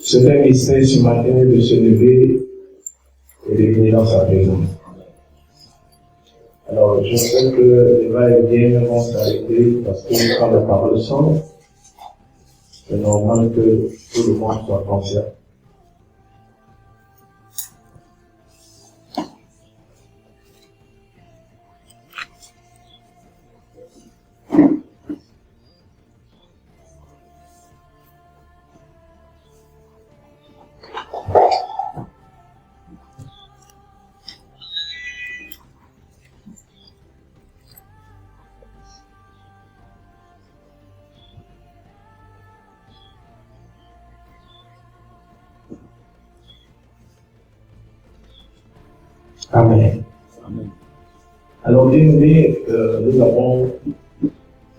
C'est un mystère ce matin de se lever et de venir dans sa présence. Alors, je sais que les va-et-vient vont s'arrêter parce que quand la parole sort, c'est normal que tout le monde soit conscient. Amen. Amen. Alors, bien-aimés, nous avons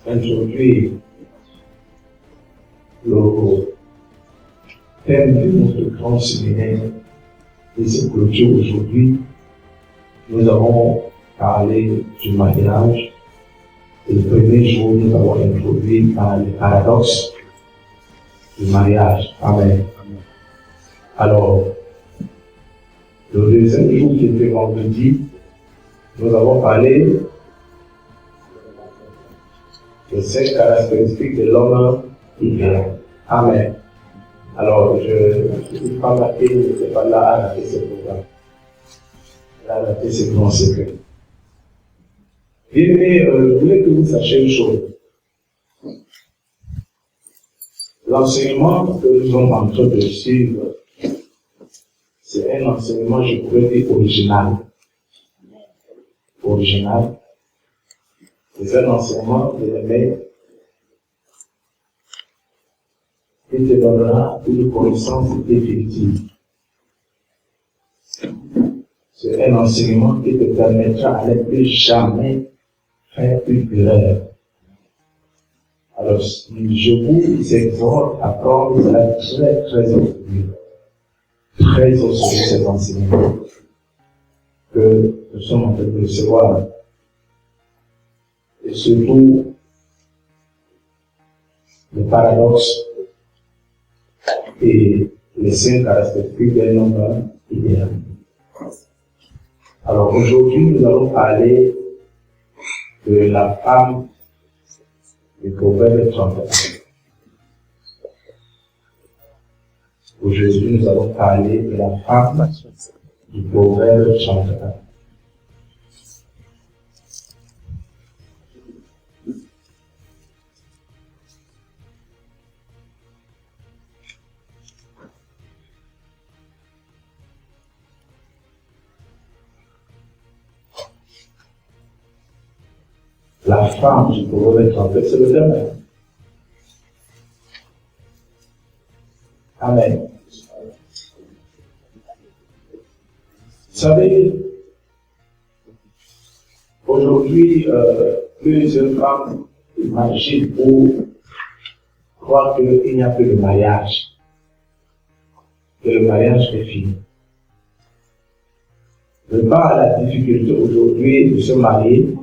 introduit le thème de notre grand séminaire et cette clôture aujourd'hui. Nous avons parlé du mariage et le premier jour, nous avons introduit par le paradoxe du mariage. Amen. Amen. Alors, le deuxième jour qui était vendredi, nous avons parlé des 5 caractéristiques de l'homme idéal. Amen. Alors, je ne suis pas marqué, je n'étais pas là à rater ce programme. À rater ce grand secret. Bien aimé, je voulais que vous sachiez une chose. L'enseignement que nous sommes en train de suivre, c'est un enseignement, je pourrais dire, original. Original. C'est un enseignement de l'aimer qui te donnera une connaissance définitive. C'est un enseignement qui te permettra à ne plus jamais faire une erreur. Alors, je vous exhorte à prendre cela très au sérieux. Très au sérieux cet enseignement que nous sommes en train de recevoir. Et surtout, le paradoxe et les 5 caractéristiques d'un homme idéal. Alors aujourd'hui, nous allons parler de la femme du Proverbe 31. Aujourd'hui, nous allons parler de la femme du Proverbe 31. La femme du Proverbe 31, c'est le thème. Amen. Vous savez, aujourd'hui, plusieurs femmes imaginent ou croient qu'il n'y a plus de mariage, que le mariage est fini. De par la difficulté aujourd'hui de se marier,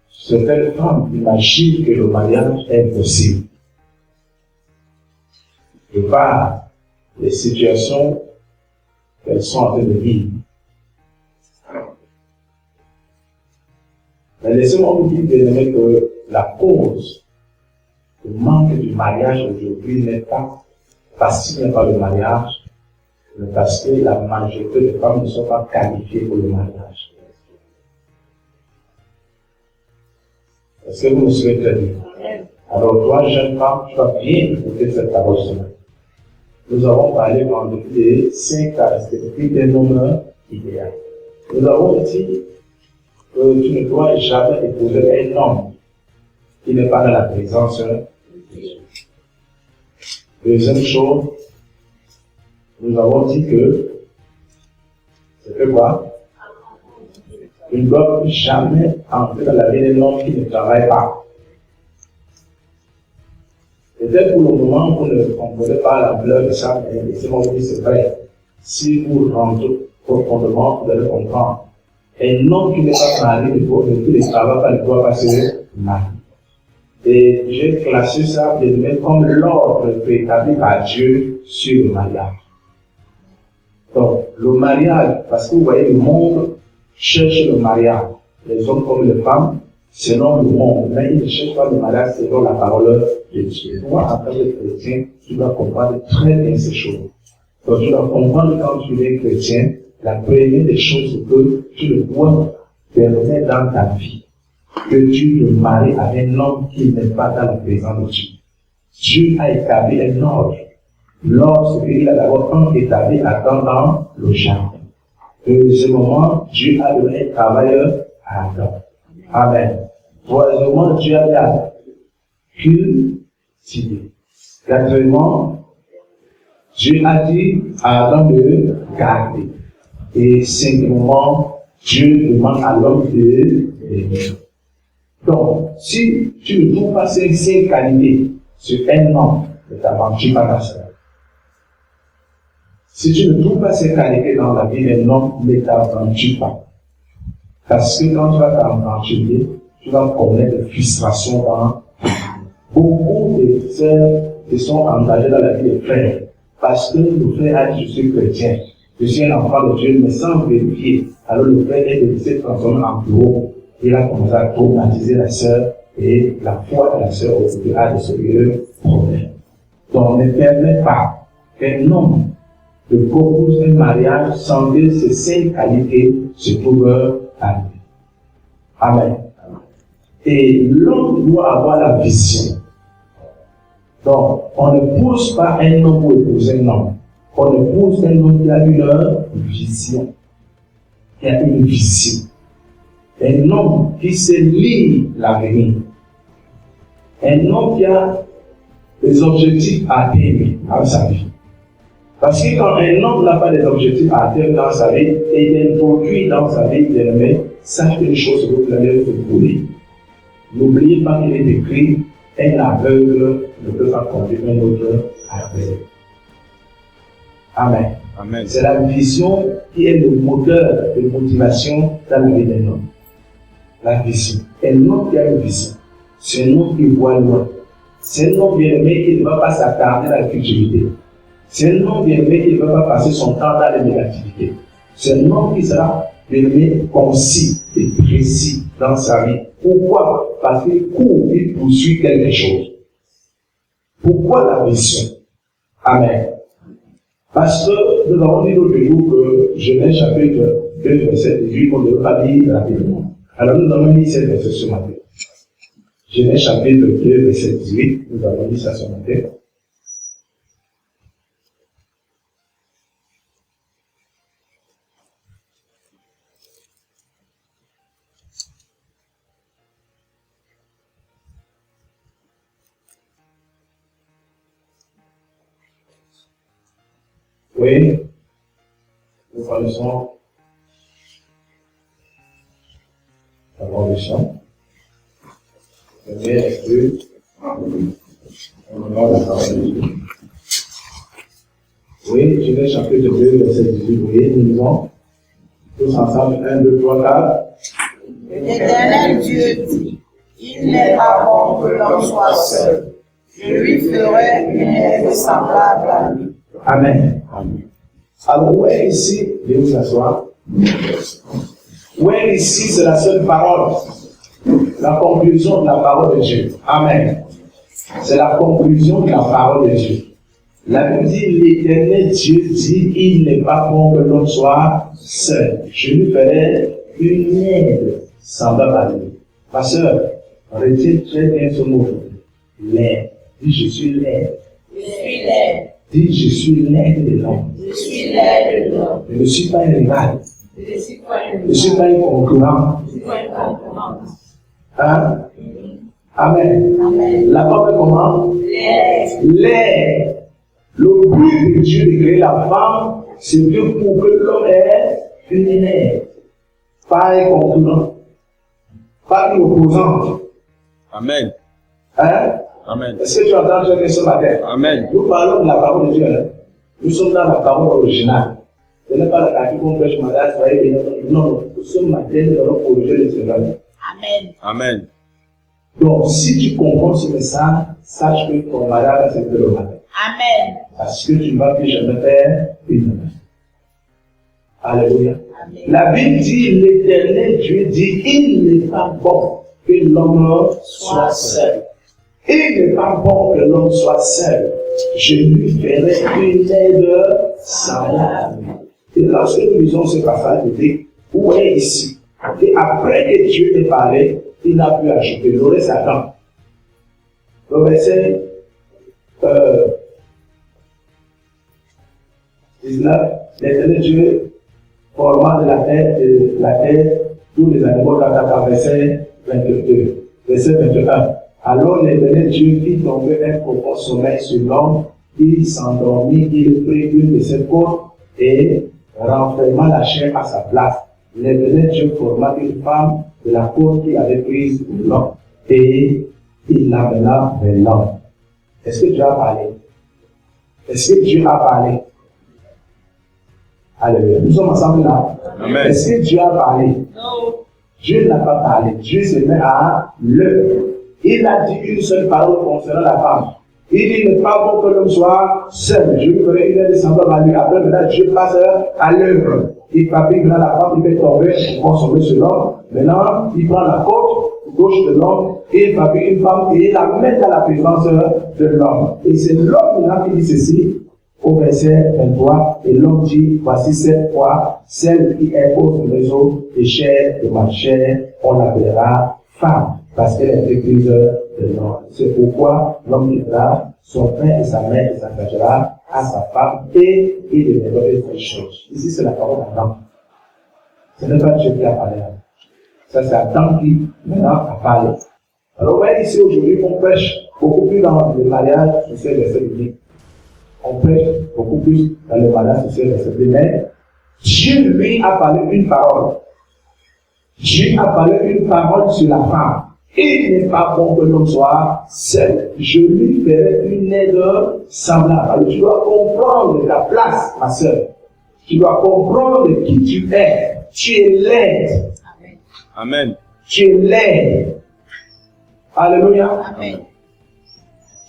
certaines femmes imaginent que le mariage est possible. De par les situations qu'elles sont en train de vivre. Mais laissez-moi vous dire, bien aimé, que la cause du manque du mariage aujourd'hui n'est pas parce qu'il n'y a pas de mariage, mais parce que la majorité des femmes ne sont pas qualifiées pour le mariage. Est-ce que vous me suivez très bien? Alors, toi, jeune femme, tu vas bien écouter cette parole ce matin. Nous avons parlé vendredi des 5 caractéristiques d'un homme idéal. Nous avons dit que tu ne dois jamais épouser un homme qui n'est pas dans la présence de Dieu. Deuxième chose, nous avons dit que c'est que quoi? Tu ne dois jamais entrer dans la vie d'un homme qui ne travaille pas. Peut-être pour le moment, vous ne comprenez pas la valeur de ça, mais laissez-moi vous dire, c'est vrai. Si vous rentrez profondément, vous allez comprendre. Un homme qui n'est pas marié ne doit pas se marier. Et j'ai classé ça comme l'ordre préétabli par Dieu sur le mariage. Donc, le mariage, parce que vous voyez, le monde cherche le mariage. Les hommes comme les femmes, selon le monde, mais ils ne cherchent pas le mariage selon la parole de Dieu. Moi, en tant que chrétien, tu dois comprendre très bien ces choses. Donc, tu dois comprendre quand tu es chrétien, la première des choses que tu dois permettre dans ta vie, que tu te maries avec un homme qui n'est pas dans la présence de Dieu. Dieu a établi un ordre. Lorsqu'il a d'abord établi Adam dans le jardin. Deuxièmement, Dieu a donné un travailleur à Adam. Amen. Troisièmement, Dieu a dit à cultiver. Quatrièmement, Dieu a dit à Adam de garder. Et cinquièmement, Dieu demande à l'homme de aimer. Donc, si tu ne trouves pas ces 5 qualités sur un homme, ne t'aventure pas dans ça. Si tu ne trouves pas ces qualités dans la vie d'un homme, ne t'aventure pas. Parce que quand tu vas t'aventurer, tu vas connaître des frustrations dans beaucoup de sœurs qui sont engagées dans la vie des frères. Parce que le frère a dit, je suis chrétien, je suis un enfant de Dieu, mais sans vérifier. Alors le frère est de transformé en bureau. Il a commencé à traumatiser la sœur et la foi de la sœur aujourd'hui a de sérieux problèmes. Donc ne permet pas qu'un homme te propose un mariage sans que ces 5 qualités se trouvent à lui. Amen. Et l'homme doit avoir la vision. Donc, on ne pousse pas un homme pour épouser un homme. On ne pousse un homme qui a une vision. Qui a une vision. Un homme qui sait lire l'avenir. Un homme qui a des objectifs à atteindre dans sa vie. Parce que quand un homme n'a pas des objectifs à atteindre dans sa vie, et il introduit dans sa vie, bien-aimé, sache une chose que vous allez vous brûler. N'oubliez pas qu'il est écrit, un aveugle ne peut pas conduire un autre aveugle. Amen. Amen. C'est la vision qui est le moteur de motivation dans la vie d'un homme. La vision. Un homme qui a une vision, c'est un homme qui voit loin. C'est un homme bien-aimé qui ne va pas s'attarder dans la futurité. C'est un homme bien-aimé qui ne va pas passer son temps dans les négativités. C'est un homme qui sera bien-aimé concis et précis dans sa vie. Pourquoi? Parce qu'il court, il poursuit quelque chose. Pourquoi la vision? Amen. Parce que nous avons dit l'autre jour que Genèse chapitre 2, verset 18, on ne veut pas lire rapidement. Alors nous avons lu ces versets ce matin. Genèse chapitre 2, verset 18, nous avons lu ça ce matin. Oui, nous connaissons d'abord le chant. Premier est que on honore la parole de Dieu. Oui, Genèse chapitre 2, verset 18. Oui, nous lisons tous ensemble 1, 2, 3, 4. L'Éternel Dieu dit, il n'est pas bon que l'homme soit seul. Je lui ferai une aide semblable à lui. Amen. Alors, où est ici, de vous asseoir? Où est ici, c'est la seule parole. La conclusion de la parole de Dieu. Amen. C'est la conclusion de la parole de Dieu. La Bible dit, l'Éternel Dieu dit, il n'est pas bon que l'homme soit seul. Je lui ferai une aide semblable à lui. Ma soeur, retiens très bien ce mot. L'aide. Dis, je suis l'aide. Je suis l'aide. Dis, je suis l'aide de l'homme. Je suis l'aide de l'homme. Je ne suis pas un rival. Je ne suis pas Je ne suis pas un concurrent. Je ne suis pas un concurrent. Hein? Amen. Amen. La parole comment? L'aide. L'aide. Le but de Dieu de créer la femme, c'est pour que l'homme ait une aide. Pas un concurrent. Pas une opposante. Amen. Hein? Amen. Est-ce que tu entends ce matin? Amen. Nous parlons de la parole de Dieu. Nous sommes dans la parole originale. Ce n'est pas la partie qu'on prêche mariage, soyez bénis. Non, ce matin, nous allons corriger les erreurs. Amen. Amen. Donc, si tu comprends ce message, sache que ton mariage va se faire le matin. Amen. Parce que tu ne vas plus jamais faire une erreur. Alléluia. Amen. La Bible dit, l'Éternel Dieu dit, il n'est pas bon que l'homme soit seul. Il n'est pas bon que l'homme soit seul. Je lui ferai une aide semblable. Et lorsque nous lisons ce passage, il dit, où est ici? Et après que Dieu ait parlé, il n'a pu ajouter. Le reste attend. Le verset 19, l'Éternel Dieu formant de la terre tous les animaux dans verset 22. Verset 21. Alors l'Éternel Dieu fit tomber un profond sommeil sur l'homme, il s'endormit, il prit une de ses côtes et renferma la chair à sa place. L'Éternel Dieu forma une femme de la côte qu'il avait prise pour l'homme et il l'amena vers l'homme. Est-ce que Dieu a parlé? Est-ce que Dieu a parlé? Alléluia. Nous sommes ensemble là. Amen. Est-ce que Dieu a parlé? Non. Dieu n'a pas parlé. Dieu se met à l'œuvre. Il a dit une seule parole concernant la femme. Il dit, il n'est pas bon que l'homme soit seul. Je lui ferai une aide semblable à lui. Après, maintenant, Dieu passe à l'œuvre. Il fabrique maintenant la femme, il fait tomber, consommer sur l'homme. Maintenant, il prend la côte gauche de l'homme et il fabrique une femme et il la met dans la présence de l'homme. Et c'est l'homme maintenant qui dit ceci au verset 23. Et l'homme dit, voici cette fois, celle qui est au réseau des chairs de ma chair, on l'appellera femme, parce qu'elle est prise de l'homme. C'est pourquoi l'homme quittera son père et sa mère et s'attachera à sa femme et il deviendra une chose. Ici, c'est la parole d'Adam. Ce n'est pas Dieu qui a parlé. Ça, c'est Adam qui, maintenant, a parlé. Alors, voyez ici, aujourd'hui, on prêche beaucoup plus dans le mariage sur ces versets bibliques. On prêche beaucoup plus dans le mariage sur ces versets bibliques. Mais Dieu, lui, a parlé une parole. Dieu a parlé une parole sur la femme. Il n'est pas bon que l'homme soit seul. Je lui ferai une aide semblable. Alors tu dois comprendre ta place, ma soeur. Tu dois comprendre qui tu es. Tu es l'aide. Amen. Tu es l'aide. Alléluia. Amen.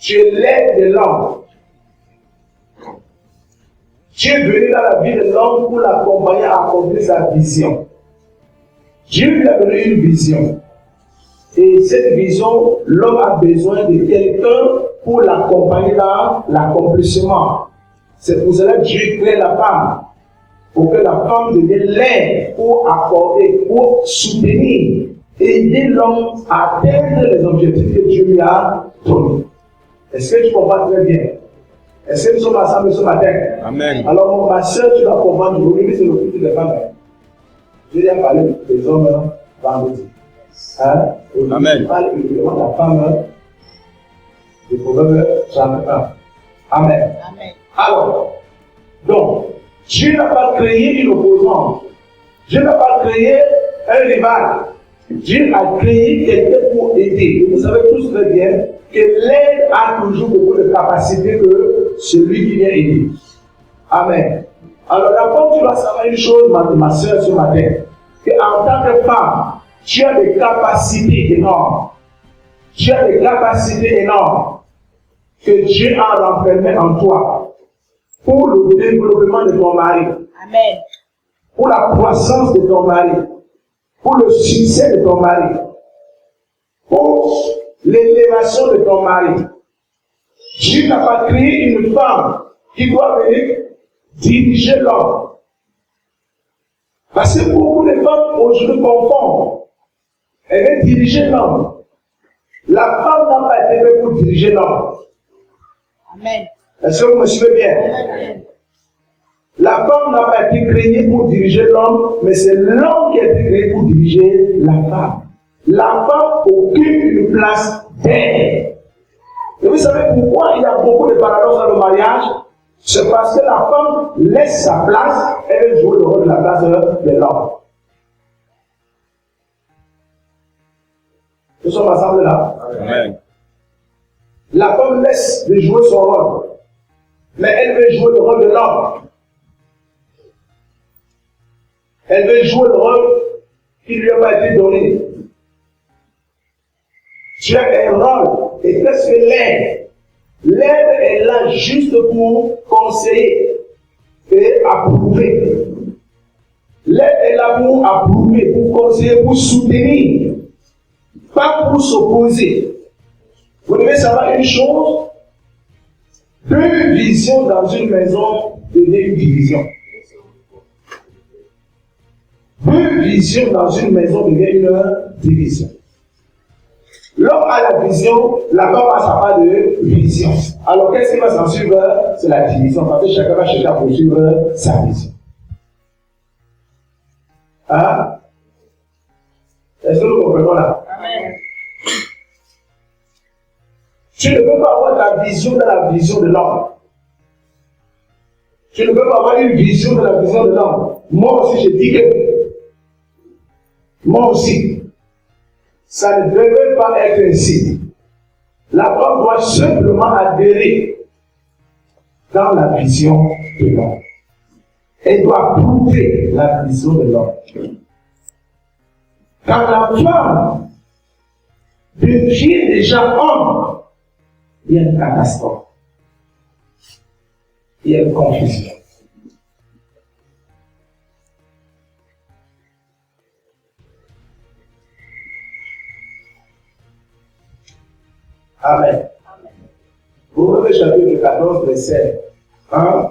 Tu es l'aide de l'homme. Tu es venu dans la vie de l'homme pour l'accompagner à accomplir sa vision. Dieu lui a donné une vision. Et cette vision, l'homme a besoin de quelqu'un pour l'accompagner dans l'accomplissement. C'est pour cela que Dieu crée la femme. Pour que la femme devienne l'aide, pour accorder, pour soutenir, aider l'homme à atteindre les objectifs que Dieu lui a donnés. Est-ce que tu comprends très bien? Est-ce que nous sommes ensemble ce matin? Amen. Alors, ma soeur, tu dois comprendre, aujourd'hui, c'est le culte des femmes. Je viens parler des hommes vendredi. Hein? Amen. Je parle uniquement de la femme du Proverbe chapitre 1. Amen. Amen. Alors, donc, Dieu n'a pas créé une opposante. Dieu n'a pas créé un rival. Dieu a créé quelqu'un pour aider. Vous savez tous très bien que l'aide a toujours beaucoup de capacité que celui qui vient aider. Amen. Alors d'abord, tu dois savoir une chose, ma soeur, ce matin, qu'en tant que femme, tu as des capacités énormes. Tu as des capacités énormes que Dieu a renfermées en toi pour le développement de ton mari. Amen. Pour la croissance de ton mari. Pour le succès de ton mari. Pour l'élévation de ton mari. Dieu n'a pas créé une femme qui doit venir diriger l'homme. Parce que beaucoup de femmes aujourd'hui confondent. Elle veut diriger l'homme. La femme n'a pas été faite pour diriger l'homme. Amen. Est-ce que vous me suivez bien? Amen. La femme n'a pas été créée pour diriger l'homme, mais c'est l'homme qui a été créé pour diriger la femme. La femme occupe une place d'aide. Et vous savez pourquoi il y a beaucoup de paradoxes dans le mariage? C'est parce que la femme laisse sa place, elle joue le rôle de la place de l'homme. Nous sommes ensemble là. Amen. La femme laisse de jouer son rôle, mais elle veut jouer le rôle de l'homme. Elle veut jouer le rôle qui lui a pas été donné. Tu as un rôle, et qu'est-ce que l'aide? L'aide est là juste pour conseiller et approuver. L'aide est là pour approuver, pour conseiller, pour soutenir, pas pour s'opposer. Vous devez savoir une chose, deux visions dans une maison deviennent une division. Deux visions dans une maison deviennent une division. L'homme a la vision, la femme n'a pas de vision. Alors qu'est-ce qui va s'en suivre? C'est la division, parce que chacun va chercher à poursuivre sa vision. Hein? Est-ce que nous comprenons là? Amen. Tu ne peux pas avoir ta vision dans la vision de l'homme. Tu ne peux pas avoir une vision dans la vision de l'homme. Moi aussi, je dis que moi aussi, ça ne devrait pas être ainsi. La femme doit simplement adhérer dans la vision de l'homme. Elle doit prouver la vision de l'homme. Quand la femme devient déjà homme, il y a une catastrophe. Il y a une confusion. Amen. Proverbe chapitre 14, verset 1.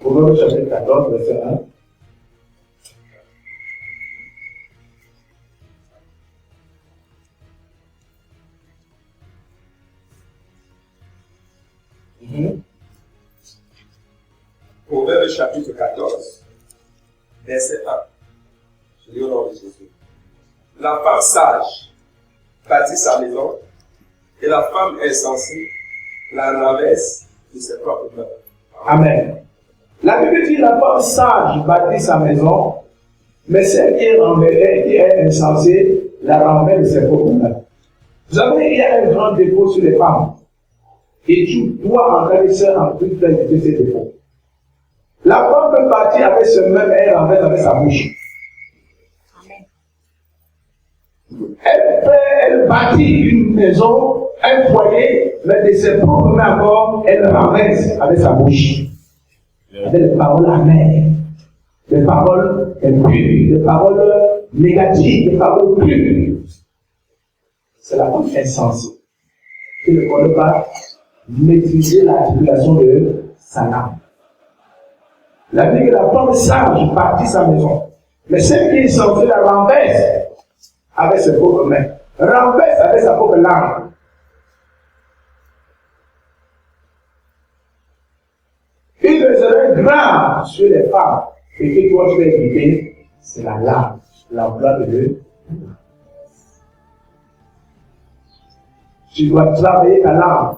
Proverbe chapitre 14, verset 1. Proverbe chapitre 14, verset 1. Je lis au nom de Jésus. La femme sage bâtit sa maison, et la femme insensée la renverse de ses propres mains. Amen. La Bible dit la femme sage bâtit sa maison, mais celle qui est insensée la renverse de ses propres mains. Vous savez, il y a un grand défaut sur les femmes. Et tu dois en réussir en plus d'éviter ces défauts. La femme peut partir avec ce même air en fait avec sa bouche. Elle bâtit une maison, un foyer, mais de ses propres mains encore, elle renverse avec sa bouche. Avec des paroles amères, des paroles impures, des paroles négatives, des paroles pures. C'est la femme insensée qui ne connaît pas maîtriser l'articulation de sa langue. La Bible dit que la femme sage bâtit sa maison, mais celle qui est censée la renverse avec ses propres mains, renverse avec sa propre langue. Une des erreurs graves sur les femmes et que toi tu peux éviter, c'est la langue, l'emploi de Dieu. Tu dois travailler ta langue.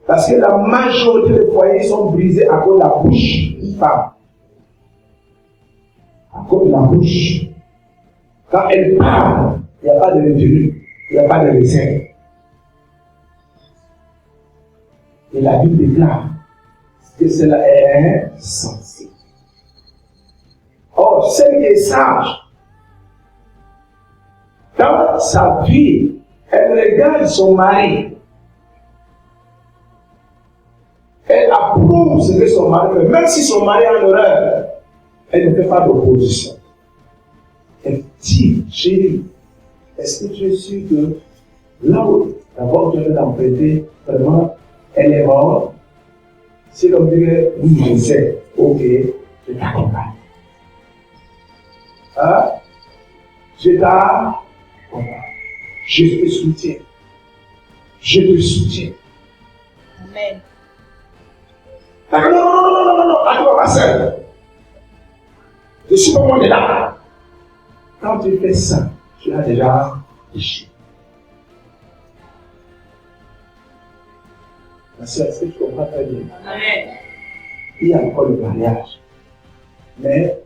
Parce que la majorité des foyers sont brisés à cause de la bouche d'une femme. À cause de la bouche. Quand elle parle, il n'y a pas de retenue, il n'y a pas de réserve. Et la Bible déclare que cela est insensé. Or, celle qui est sage, dans sa vie, elle regarde son mari. Elle approuve ce que son mari fait. Même si son mari a une erreur, elle ne fait pas d'opposition. Elle dit, chérie, est-ce que tu es sûr que là où d'abord tu veux l'emprunter, vraiment, elle est morte? C'est comme dire, oui, je sais, ok, je t'accompagne. Hein? Je t'accompagne. Je te soutiens. Je te soutiens. Amen. Non, attends, ma soeur. Je suis pas loin de là. Quand tu fais ça, tu as déjà péché. Ma soeur, est-ce que tu comprends très bien? Amen. Il y a encore le mariage. Mais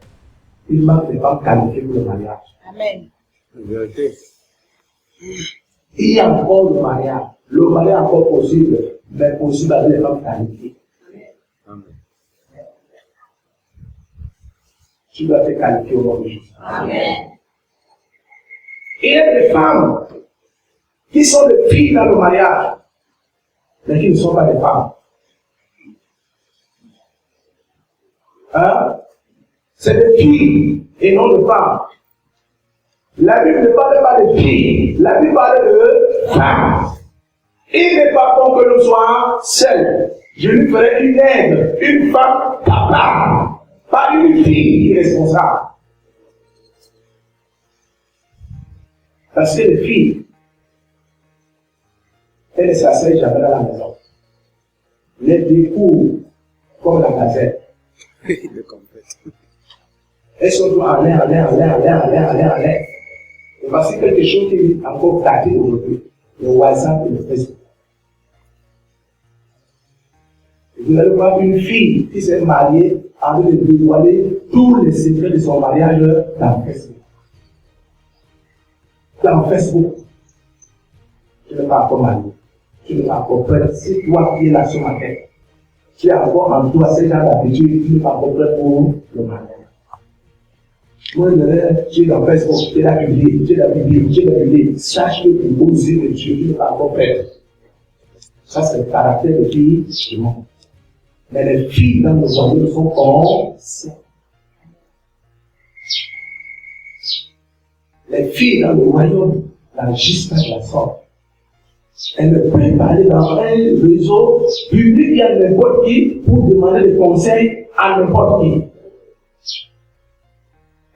il manque des femmes qualifiées pour le mariage. Amen. Vérité. Il y a encore le mariage. Le mariage est encore possible, mais possible avec les femmes qualifiées. Amen. Tu dois te qualifier au nom de Jésus. Amen. Il y a des femmes qui sont des filles dans le mariage, mais qui ne sont pas des femmes. Hein? C'est des filles et non des femmes. La Bible ne parle pas de filles, la Bible parle de femmes. Il n'est pas bon que nous soyons seuls. Je lui ferai une aide, une femme capable, pas une fille irresponsable. Parce que les filles, elles ne s'asseyent jamais dans la maison. Les découvrent comme la gazette. Elles sont toujours en l'air. Et voici quelque chose qui est encore tardé aujourd'hui. Le WhatsApp et le Facebook. Et vous allez voir une fille qui s'est mariée en train de dévoiler tous les secrets de son mariage dans Facebook. Dans Facebook. Tu n'es pas encore marié. Tu n'es pas encore prêt. C'est toi qui es là ce matin. Tu as encore en toi ces gens d'habitude, tu n'es pas encore prêt pour le mariage. Moi, tu es dans Facebook, tu es là publié, sache que pour aux yeux de Dieu, tu n'es pas encore prêt. Ça, c'est le caractère des filles du monde. Mais les filles dans le royaume sont conscientes. Les filles dans le royaume n'agissent pas de la sorte. Elles ne peuvent pas aller dans un réseau public, il y a n'importe qui pour demander des conseils à n'importe qui.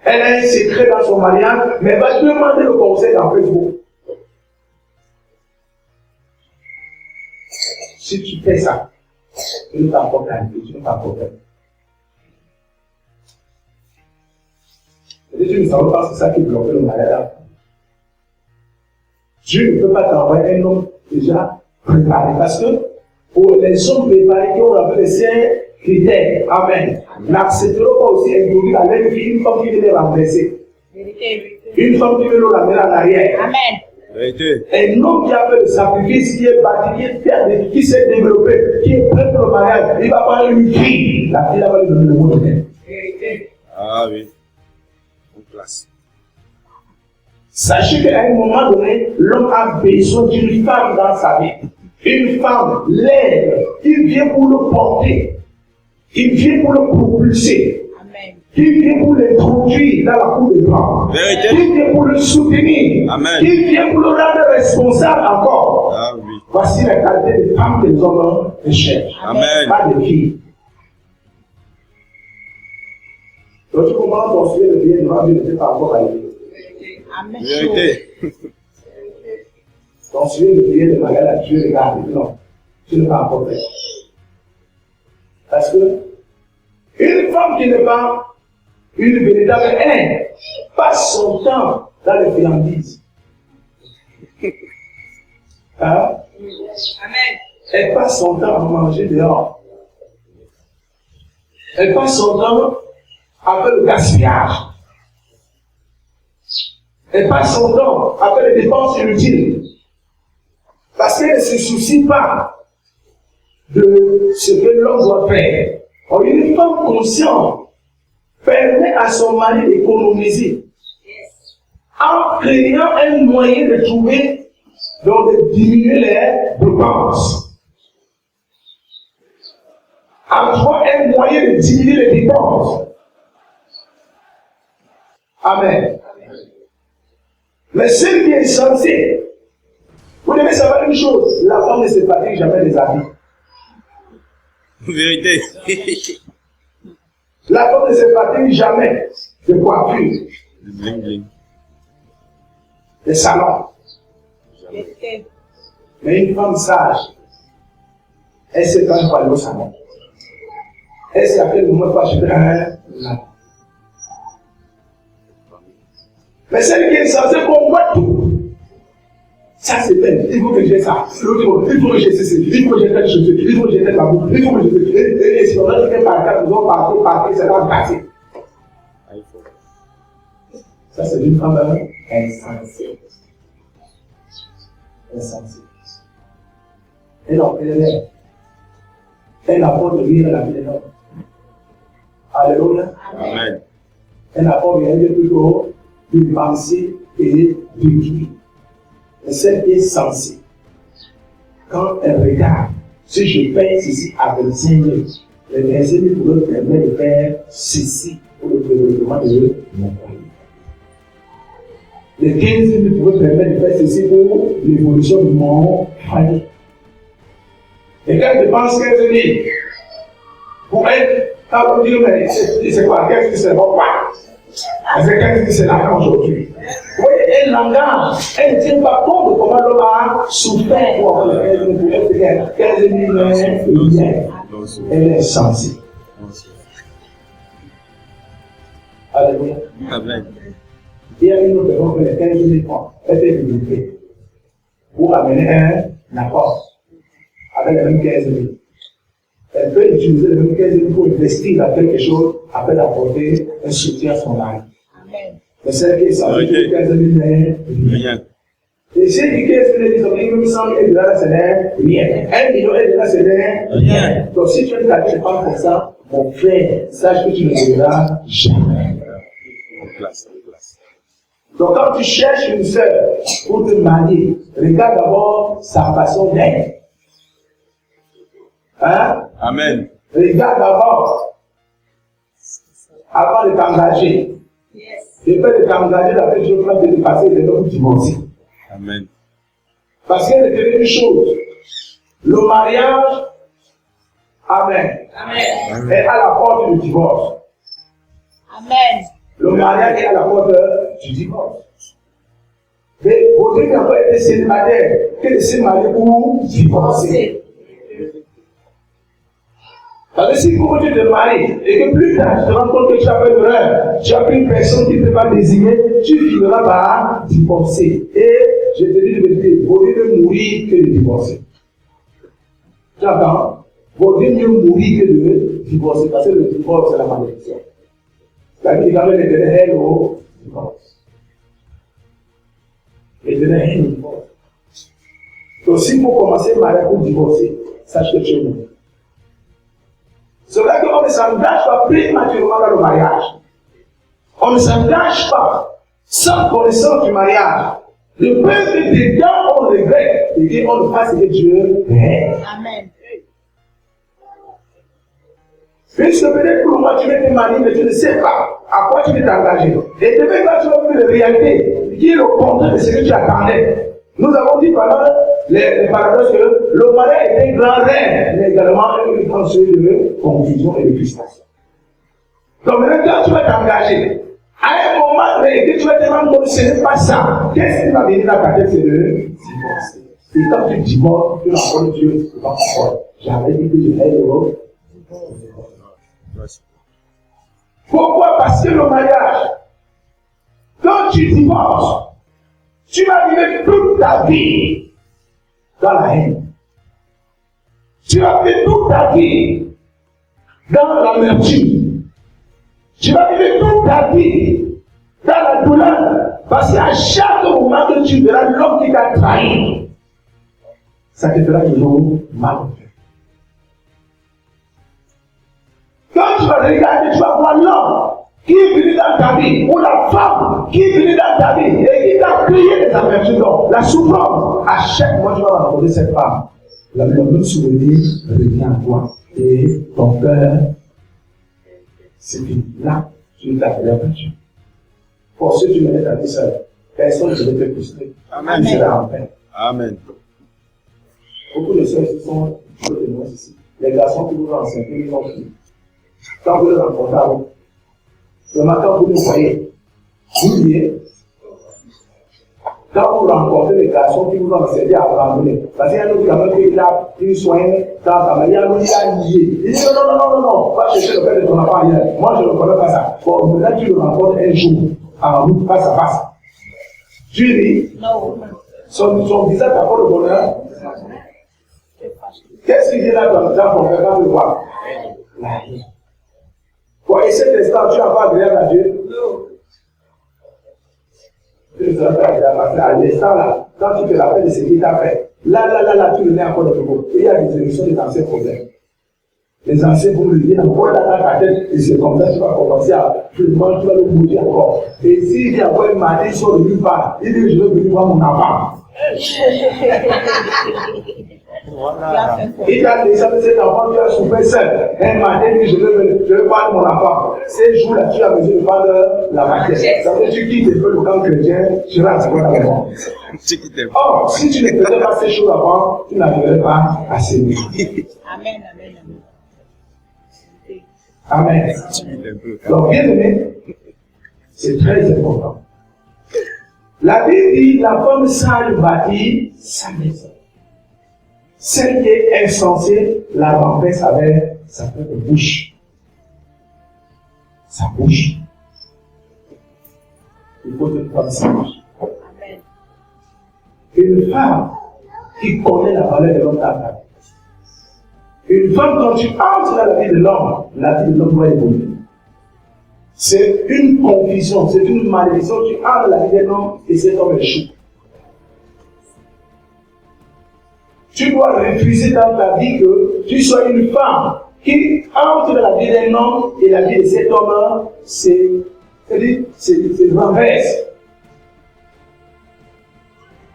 Elle a un secret dans son mariage, mais elle va demander le conseil dans Facebook. Si tu fais ça, tu ne vas pas qualifier, tu ne vas pas faire. Et tu ne savais pas, c'est ça qui bloque le mariage. Dieu ne peut pas t'envoyer un homme déjà préparé. Parce que pour les hommes préparés qui ont rappelé les 5 critères, amen, n'accepteront pas aussi introduire à leur vie une femme qui veut les remplacer. Une femme qui veut le ramener en arrière. Amen. Un homme qui a fait le sacrifice, qui est bâti, qui s'est développé, qui est prêt pour le mariage, il va prendre une fille. La fille va lui donner le mot de même. Ah oui. En place. Sachez qu'à un moment donné, l'homme a besoin d'une femme dans sa vie. Une femme laide, qui vient pour le porter, qui vient pour le propulser, Amen. qui vient pour l'introduire dans la cour des grands, Vérité. qui vient pour le soutenir, Amen. qui vient pour le rendre responsable encore. Ah oui. Voici la qualité des femmes que les hommes recherchent. Amen. Pas des filles. Donc tu comprends construire le bien devant Dieu ne fait pas encore aller. Amen. Vérité. Construire le bien de mariage à Dieu, regarde, non, tu n'es pas encore prêt. Parce que une femme qui n'est pas une véritable haine passe son temps dans les friandises. Hein? Amen. Elle passe son temps à manger dehors. Elle passe son temps avec le gaspillage. Elle passe son temps avec les dépenses inutiles. Parce qu'elle ne se soucie pas de ce que l'homme doit faire. Or, une femme consciente permet à son mari d'économiser en créant un moyen de trouver, donc de diminuer les dépenses. En trouvant un moyen de diminuer les dépenses. Amen. Mais ce qui est censé, vous devez savoir une chose, la femme ne se fatigue jamais des habits. Vérité. La femme ne se fatigue jamais de coiffure, Bling bling. de salon. Vérité. Mais une femme sage, elle sait quand il faut aller au salon. Elle sait à quel moment il faut acheter un lapin. Mais celle qui est censée qu'on voit tout. Ça c'est belle, il faut que j'ai ça. Il faut que j'ai ceci, il faut que j'ai telle chose, il faut que j'ai telle babou, il faut que j'ai et si on a fait par quatre, nous allons partir, ça va passer. Ça c'est une femme insensée. insensée. Et non, elle apporte rien à la vie de l'homme. Alléluia. Amen. Elle apporte rien de plutôt une pensée et d'une. Mais celle qui est sensée, quand elle regarde, si je paye ceci à 25 000, les 25 000 pourraient me permettre de faire ceci pour le développement de mon foyer. Les 15 000 pourraient me permettre de faire ceci pour l'évolution de mon foyer. Et quand elle dépense 15 000, pour elle, quand on dit, mais c'est quoi, 15 000 c'est bon, quoi? C'est 15 000 c'est l'argent aujourd'hui. Vous voyez, elle l'engage, elle ne tient pas compte de comment l'homme a souffert pour avoir les 15 000 pour elle, 15 000 rien. Elle est sensée. Alléluia. Amen. Il y a une autre personne qui fait 15 000 francs, elle fait développer pour amener un accord avec les mêmes 15 000. Elle peut utiliser les mêmes 15 000 pour investir dans quelque chose afin d'apporter un soutien à son mari. Mais celle qui est censée faire 15 000 n'est rien. Et si elle dit 15 000, ils ont dit même 100 000 et de là, ce n'est rien. 1 million et de là, ce n'est rien. Donc si tu as une calcul de comme ça, mon frère, sache que tu ne verras jamais. Donc quand tu cherches une sœur pour te marier, regarde d'abord sa façon d'être. Hein? Amen. Regarde d'abord avant de t'engager. Le fait de t'engager dans quelque chose de passer de l'homme divorcé. Amen. Parce qu'elle est une chose. Le mariage, amen, est à la porte du divorce. Amen. Le mariage est à la porte du divorce. Mais votre Dieu n'a pas été célibataire que de se marier pour divorcer. Parce que si vous te maries et que plus tard tu te rends compte que tu as fait l'erreur, tu as pris une personne qui ne peut pas désigner, tu finiras par divorcer. Et je te dis de vérité, vaut mieux mourir que de divorcer. Tu entends? Vaut mieux mourir que de divorcer parce que le divorce c'est la malédiction. C'est-à-dire qu'il y a l'éternel au divorce. L'éternel au divorce. Donc si vous commencez à marier pour divorcer, sache que tu es mort. C'est vrai qu'on ne s'engage pas prématurément dans le mariage. On ne s'engage pas sans connaissance du mariage. Le peuple des gens, on regrette et dit on ne fasse ce que Dieu veut. Amen. Puisque peut-être pour moi tu veux te marier, mais tu ne sais pas à quoi tu veux t'engager. Et demain quand tu vas vivre la réalité, qui est le contraire de ce que tu attendais. Nous avons dit pendant les paradoxes que le mariage est un grand rêve, mais également un grand sujet de confusion et de frustration. Donc maintenant, quand tu vas t'engager, à un moment donné, que tu vas te rendre compte que ce n'est pas ça, qu'est-ce qui va venir dans ta tête, c'est de divorcer. Et quand tu divorces, tu l'envoies Dieu, c'est pas pourquoi. J'avais dit que je vais le Pourquoi? Parce que le mariage, quand tu divorces, tu vas vivre toute ta vie dans la haine. Tu vas vivre toute ta vie dans l'amertume. Tu vas vivre toute ta vie dans la douleur. Parce qu'à chaque moment que tu verras l'homme qui t'a trahi, ça te fera toujours mal. Quand tu vas regarder, tu vas voir l'homme qui est venu dans ta vie, ou la femme qui est venue dans ta vie et qui t'a créé des amertumes. Donc, la souffrance, à chaque fois que tu vas rencontrer cette femme, le même souvenir revient à toi. Et ton cœur, c'est fini. Là, tu t'as fait la voiture. Pour ceux qui me laissent à vie seul, personne ne va te frustrer. Amen. Tu seras en paix. Amen. Beaucoup de soeurs ici sont témoins ici. Les garçons qui vous ont enseigné, ils ont pris. Quand vous les rencontrez à vous, le matin, vous les voyez. Vous liez. Quand vous rencontrez les garçons qui vous ont enseigné à abandonner, parce qu'il y a un autre gamin qui a une soigne dans ta main, il y a un autre qui a lié. Il dit non, va chercher le père de ton enfant hier. Moi, je ne connais pas ça. Bon, maintenant, tu le rencontres un jour, en route, face à face. Tu ris. Non. Son visage t'apporte le bonheur. Qu'est-ce qu'il dit là dans ton cœur quand tu le vois? La haine. Pour essayer de l'instant, tu n'as pas agréable à Dieu? Non. Tu ne seras pas agréable parce qu'à l'instant là, quand tu te rappelles de ce qu'il t'a fait, là, tu le mets encore dans le corps. Et il y a des émissions des anciens problèmes. Les anciens vont lui dire, on ta tête, et c'est comme ça, tu vas commencer à, tu vas le bouger encore. Et s'il dit encore un matin, il sort de nulle part, il dit, je veux venir voir mon enfant. Voilà. Il a déjà fait cet enfant, tu as souffert seul. Un matin, il dit, je veux voir mon enfant. Ces jours-là, tu as besoin de faire la matière. Ça veut dire que tu quittes le camp chrétien, tu vas à la maison. Or, si tu ne faisais pas ces choses avant, tu n'arriverais pas à s'aimer. Amen, amen, amen. Amen. Donc, bien aimé, c'est très important. La Bible dit, la femme sage bâtit sa maison. Celle qui est insensée la renverse avec sa propre bouche. Sa bouche. Il faut une femme sage. Amen. Une femme qui connaît la valeur de l'homme dans ta vie. Une femme, quand tu entres dans la vie de l'homme doit évoluer. C'est une confusion, c'est une malédiction. Tu entres dans la vie d'un homme et cet homme échoue. Tu dois refuser dans ta vie que tu sois une femme qui entre dans la vie d'un homme et la vie de cet homme, c'est l'inverse.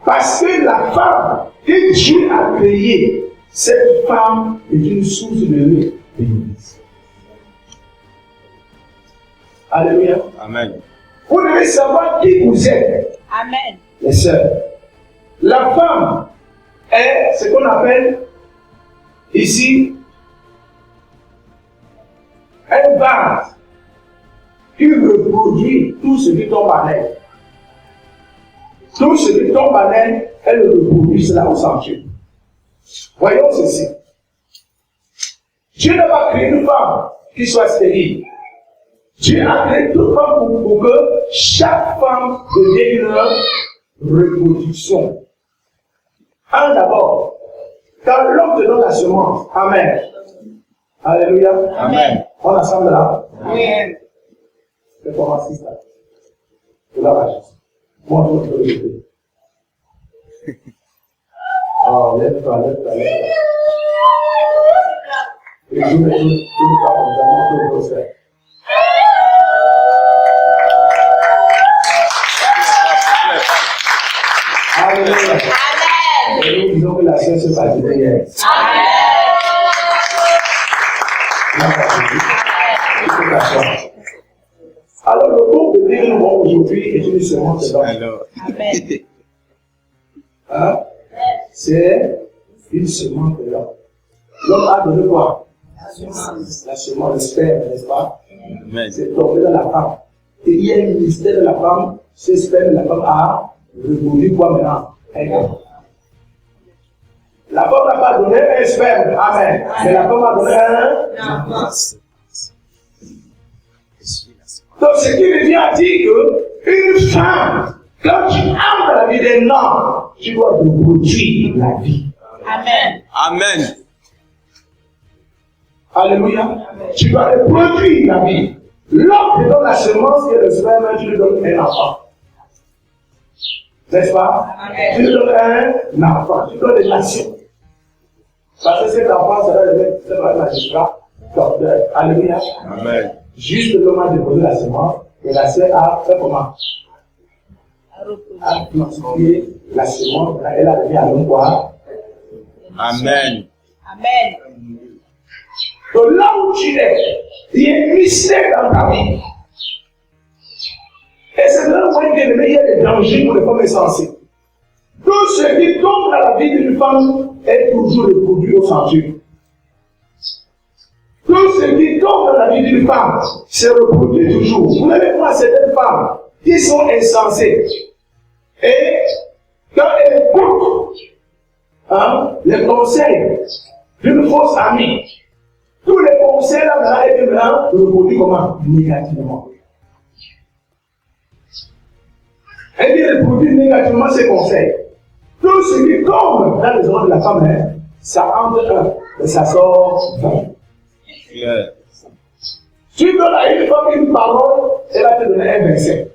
Parce que la femme que Dieu a créée, cette femme est une source de bénédiction. Alléluia. Amen. Vous devez savoir qui vous êtes. Amen. Les sœurs. La femme est ce qu'on appelle ici un vase qui reproduit tout ce qui tombe à l'air. Tout ce qui tombe à l'air, elle le reproduit, cela au centre. Voyons ceci. Dieu n'a pas créé une femme qui soit stérile. Dieu a créé toute femme pour que chaque femme devienne une reproduction. Un d'abord, quand l'homme te donne la semence, Amen. Alléluia. Amen. On assemble là. Oui. C'est pour ma sister. C'est la vache. Moi, je peux le dire. Oh, lève-toi, lève-toi, lève-toi. Et je mets tout le temps comme ça, mon tour de faire. Alléluia. Amen. Et nous disons que la sœur se baptisait hier. Amen. Alors, le groupe de Dieu que nous voyons aujourd'hui est une semence de l'homme. Alors, Amen. Hein? C'est une semence de l'homme. L'homme a donné quoi? La semence, le sperme, n'est-ce pas? Amen. C'est tombé dans la femme. Et il y a un ministère de la femme. Ce sperme de la femme a reproduit quoi maintenant? Un homme. La femme n'a pas donné un sperme. Amen. Mais la femme a donné un. Donc, ce qui veut dire qu'une femme, quand tu entres dans la vie d'un homme, tu dois reproduire la vie. Amen. Amen. Alléluia. Tu dois reproduire la vie. L'homme te donne la semence et le sperme, tu lui donnes un enfant. N'est-ce pas? Amen. Tu lui donnes un enfant, tu lui donnes des nations. Parce que cet enfant sera le magistrat, docteur. Alléluia. Amen. Juste l'homme a déposé la semence et la sœur a fait comment? A multiplié la semence, elle a mis à l'homme quoi? Amen. Amen. Donc là où tu es, il y a un mystère dans ta vie. Et c'est là où il y a des dangers pour les femmes insensées. Tout ce qui tombe dans la vie d'une femme est toujours reproduit au centre. Tout ce qui tombe dans la vie d'une femme se reproduit toujours. Vous avez vu certaines femmes qui sont insensées. Et quand elles écoutent les conseils d'une fausse amie, tous les conseils là, elles reproduisent comment? Négativement. Elle reproduit négativement ces conseils. Tout ce qui tombe dans les oreilles de la femme, ça entre un, et ça sort 20. Claire. Tu donnes à une femme une parole, elle va te donner un verset.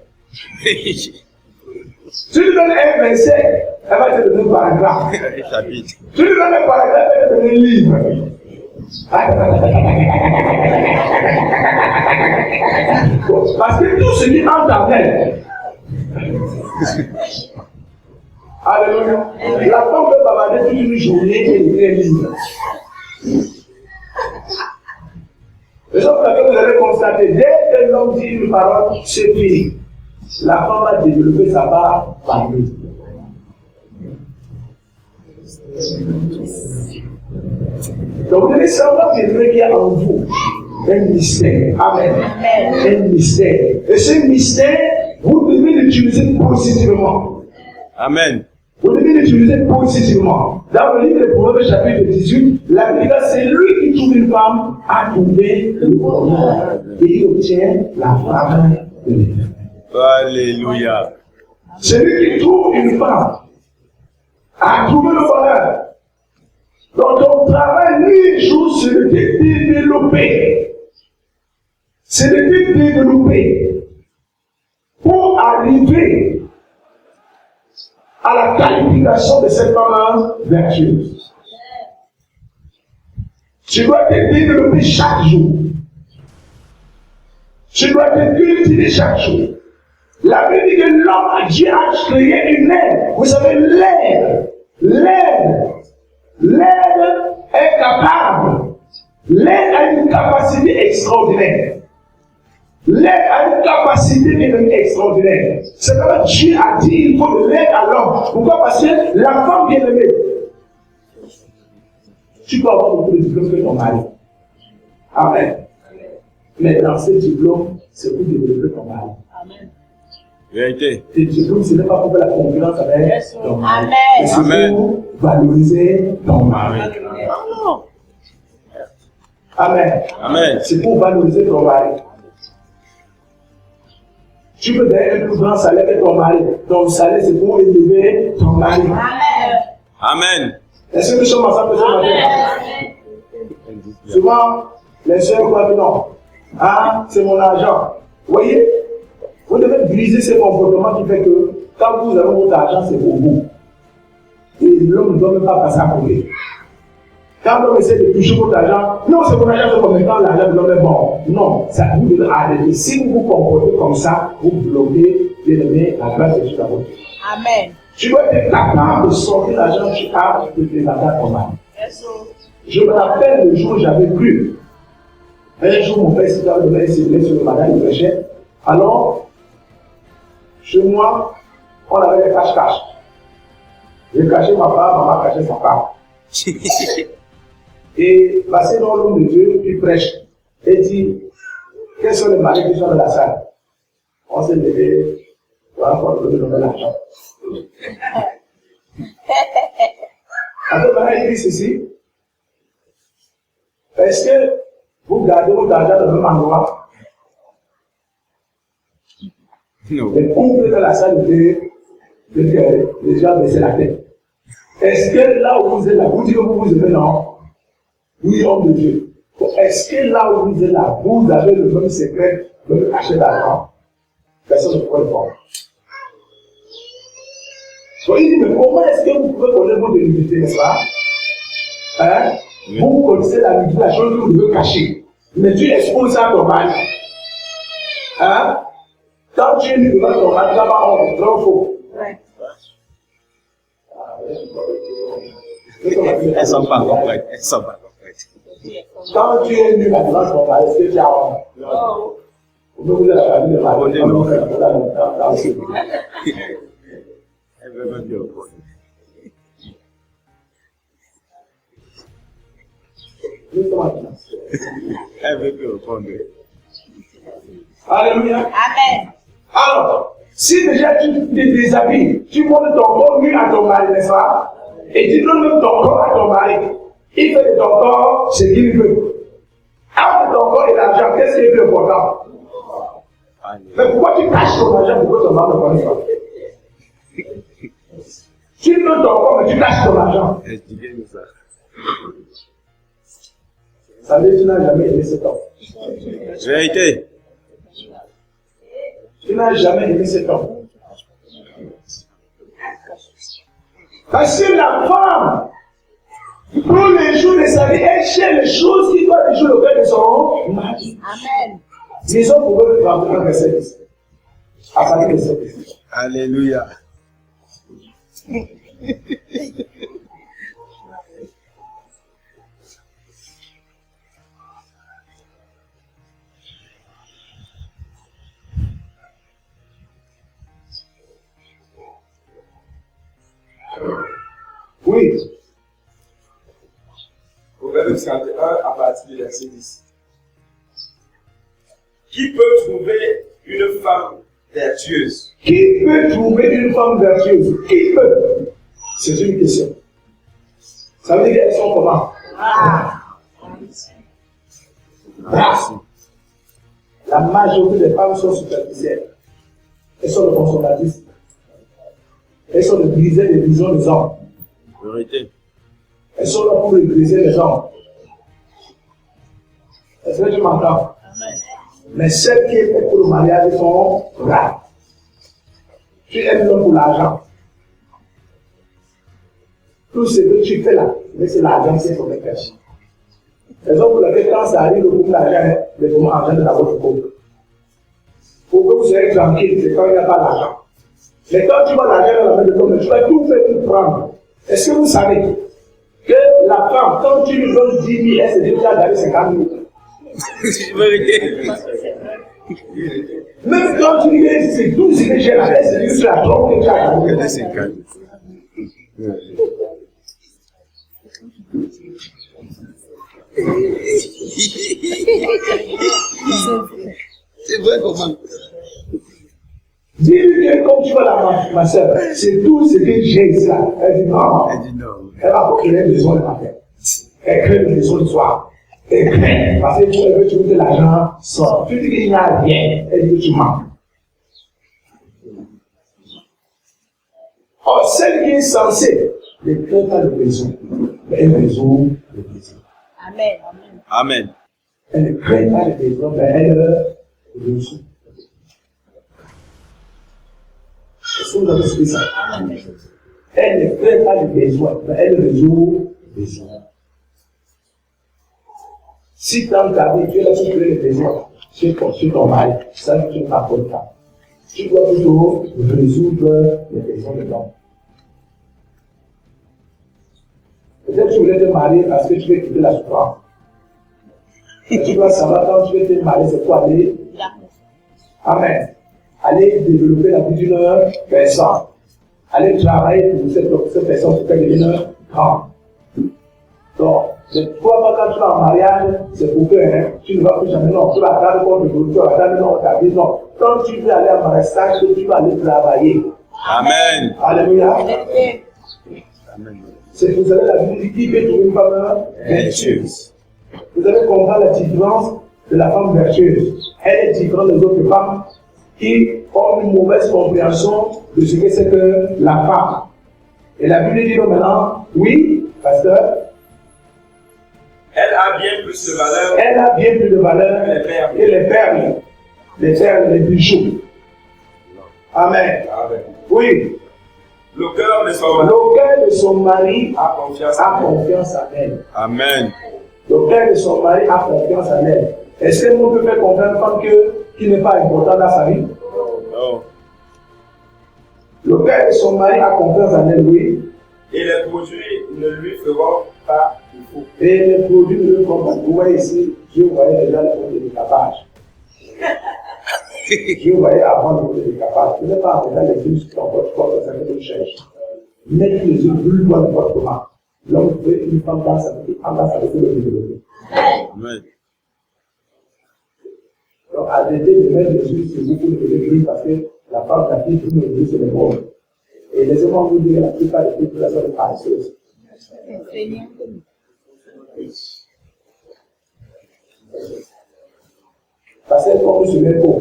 Tu lui donnes un verset, elle va te donner un paragraphe. Chapitre. Tu lui donnes un paragraphe, elle va te donner un livre. Parce que tout ce qui entre en elle. Alléluia. La femme peut bavarder toute une journée et écrire un livre. C'est ça pour laquelle vous allez constater, dès que l'homme dit une parole, c'est fini. La femme va développer sa part parmi. Donc vous devez savoir qu'il y a en vous un mystère. Amen. Un mystère. Et ce mystère, vous devez l'utiliser positivement. Amen. Vous devez l'utiliser positivement. Dans le livre de Proverbes chapitre 18, la Bible dit c'est lui qui trouve une femme à trouver le bonheur et il obtient la faveur de l'Éternel. Alléluia. Celui qui trouve une femme a trouvé le bonheur. Donc ton travail nuit et jour, c'est de te développer. C'est de te développer pour arriver à la qualification de cette femme vertueuse. Tu dois te développer chaque jour. Tu dois te cultiver chaque jour. La Bible dit que l'homme, Dieu a créé une aide. Vous savez, l'aide est capable. L'aide a une capacité extraordinaire. L'aide a une capacité extraordinaire. C'est comme Dieu a dit, il faut de l'aide à l'homme. Pourquoi? Parce que la femme bien aimée, tu peux avoir beaucoup de diplômes que ton mari. Amen. Mais dans ce diplôme, c'est pour développer ton mari. Amen. Vérité. Tes diplômes, ce n'est pas pour faire la concurrence avec ton mari. Amen. C'est pour valoriser ton mari. Amen. Amen. C'est pour valoriser ton mari. Tu peux donner un plus grand salaire que ton mari. Ton salaire, c'est pour élever ton mari. Amen. Amen. Est-ce que nous sommes ensemble ce matin? Souvent, les soeurs croient que non. Ah, c'est mon argent. Vous voyez? Vous devez briser ce comportement qui fait que quand vous avez votre argent, c'est pour vous. Et l'homme ne doit même pas passer à côté. Quand l'homme essaie de toucher votre argent, non, c'est mon argent, c'est comme quand l'argent de l'homme est bon. Non, ça vous devez arrêter. Si vous vous comportez comme ça, vous bloquez, bien aimé, la grâce de Dieu à votre vie. Amen. Tu dois être capable de sortir l'argent que tu as de te présenter à ton mari. Je me rappelle le jour où j'avais cru. Un jour, mon père s'est donné sur le matin, il prêchait. Alors, chez moi, on avait des cache-cache. J'ai caché ma part, maman cachait sa part. Et passé dans l'homme de Dieu, il prêche. Et dit, quels sont les maris qui sont dans la salle? On s'est levé, voilà, pour leur donner l'argent. Alors, il dit ceci. Est-ce que vous gardez votre argent dans le même endroit? Non. Les couples de la salle les gens baissaient la tête. Est-ce que là où vous êtes là, vous dites que vous aimez, non? Oui, homme de Dieu. Est-ce que là où vous êtes là, vous avez le même secret de cacher l'argent? Personne ne peut répondre. Donc il dit, mais comment est-ce que vous pouvez connaître votre limité, n'est-ce pas? Hein? Oui. Vous connaissez la limite, la chose que vous devez cacher. Mais tu exposes ça à ton mari. Hein? Quand tu es nu devant ton mari, ça va honte, trop faux. Ouais. Elles sont pas complètes. Elles sont pas complètes. Quand tu es nu devant ton mari, est-ce que tu as honte? Non. Vous êtes la famille de mari. Elle veut même dire au point. Elle veut plus répondre. Alléluia. Amen. Alors, si déjà tu te déshabilles, tu montres ton corps nu à ton mari, n'est-ce pas? Et tu donnes même ton corps à ton mari. Il fait de ton corps ce qu'il veut. Entre ton corps et l'argent, qu'est-ce qui est plus important? Mais pourquoi tu caches ton argent pour que ton mari ne connaisse pas? Tu donnes ton corps, mais tu caches ton argent. Ça veut dire que tu n'as jamais aimé cet homme. Vérité. Tu n'as jamais aimé cet homme. Parce que la femme, pour les jours de sa vie, elle cherche les choses qui doivent réjouir le cœur de son mari. Amen. Disons pour eux, dans le verset 10. À partir de verset 10. Alléluia. Oui. Proverbe 51 à partir du verset 10. Qui peut trouver une femme vertueuse? Qui peut trouver une femme vertueuse? Qui peut? C'est une question. Ça veut dire qu'elles sont comment? La majorité des femmes sont superficielles. Elles sont le consommatisme. Elles sont le briser des visions des hommes. Vérité. Elles sont là pour le briser les hommes. Est-ce que tu m'entends? Mais celles qui est faites pour le mariage sont rares. Tu aimes l'homme pour l'argent. Tout ce que tu fais là, mais c'est l'argent qui est sur les caches. Raison pour laquelle quand ça arrive, pour l'argent, les moments argent de la votre couple. Pour que vous soyez tranquille, c'est quand il n'y a pas d'argent. Mais quand tu vois l'argent dans la main de l'homme, tu vas tout faire pour prendre. Est-ce que vous savez que la femme, quand tu lui donnes 10 000, elle se dit que tu as gagné 50 000. Vérité. Même quand tu lui dis c'est 12 000 que j'ai là, elle se dit que tu as trompé, que tu as gagné. Regardez 50. C'est vrai comment? Dis-lui que comme tu vois ma soeur, c'est tout ce que j'ai ici là. Elle dit non. Elle dit non. Elle va créer une maison le matin. Elle crée une maison le soir. Elle crée. Parce qu'elle veut trouver que l'argent sort. Tu dis qu'il n'y a rien. Elle dit que tu manques. Or, celle qui est censée ne crée pas de maison. Mais elle résout le plaisir. Amen. Amen. Elle ne crée pas de maison, mais elle résout. Est-ce que vous avez suivi ça? Elle ne crée pas de besoin, mais elle résout les besoins. Si dans ta vie, tu es là, tu crées des besoins sur ton mari, ça ne fait pas pour toi. Tu dois plutôt résoudre les besoins de l'homme. Peut-être que tu voulais te marier parce que tu veux quitter la souffrance. Mais tu dois savoir quand tu veux te marier, c'est quoi aller? Amen. Allez développer la vie d'une personne. Allez travailler pour cette personne pour qu'elle devienne grande. Donc, ne crois pas quand tu vas en mariage, c'est pour que tu ne vas plus jamais, non, tu vas attendre contre le tu vas attendre, non, ta vie, non. Quand tu veux aller en mariage, tu vas aller travailler. Amen. Alléluia. Amen. C'est que vous avez la vie qui peut trouver une femme vertueuse. Vous allez comprendre la différence de la femme vertueuse. Elle est différente des autres femmes qui ont une mauvaise compréhension de ce que c'est que la femme. Et la Bible dit maintenant, oui, pasteur, elle a bien plus de valeur. Elle a bien plus de valeur que les perles, les bijoux. Amen. Amen. Oui. Le cœur de son mari a confiance en elle. Amen. Le cœur de son mari a confiance en elle. Est-ce que nous peut faire comprendre une femme qui n'est pas importante dans sa vie? Non. Le cœur de son mari a confiance en elle, oui. Et les produits ne lui feront pas défaut. Et les produits ne lui feront pas défaut. Vous voyez ici, je voyais déjà le produit de décapage. Je voyais avant le produit de décapage. Vous n'êtes pas en train de les yeux dans votre corps, ça fait que tu cherches. Mettez les yeux plus loin de votre corps. L'homme veut une femme dans sa vie, en dans sa vie, le développer. Amen. Donc, arrêtez de mettre les yeux sur vous pour le développer parce que la femme, la fille, tout le yeux sur les bords. Et laissez-moi vous dire, la plupart des populations sont paresseuses. Parce qu'elles tombent sur les peaux.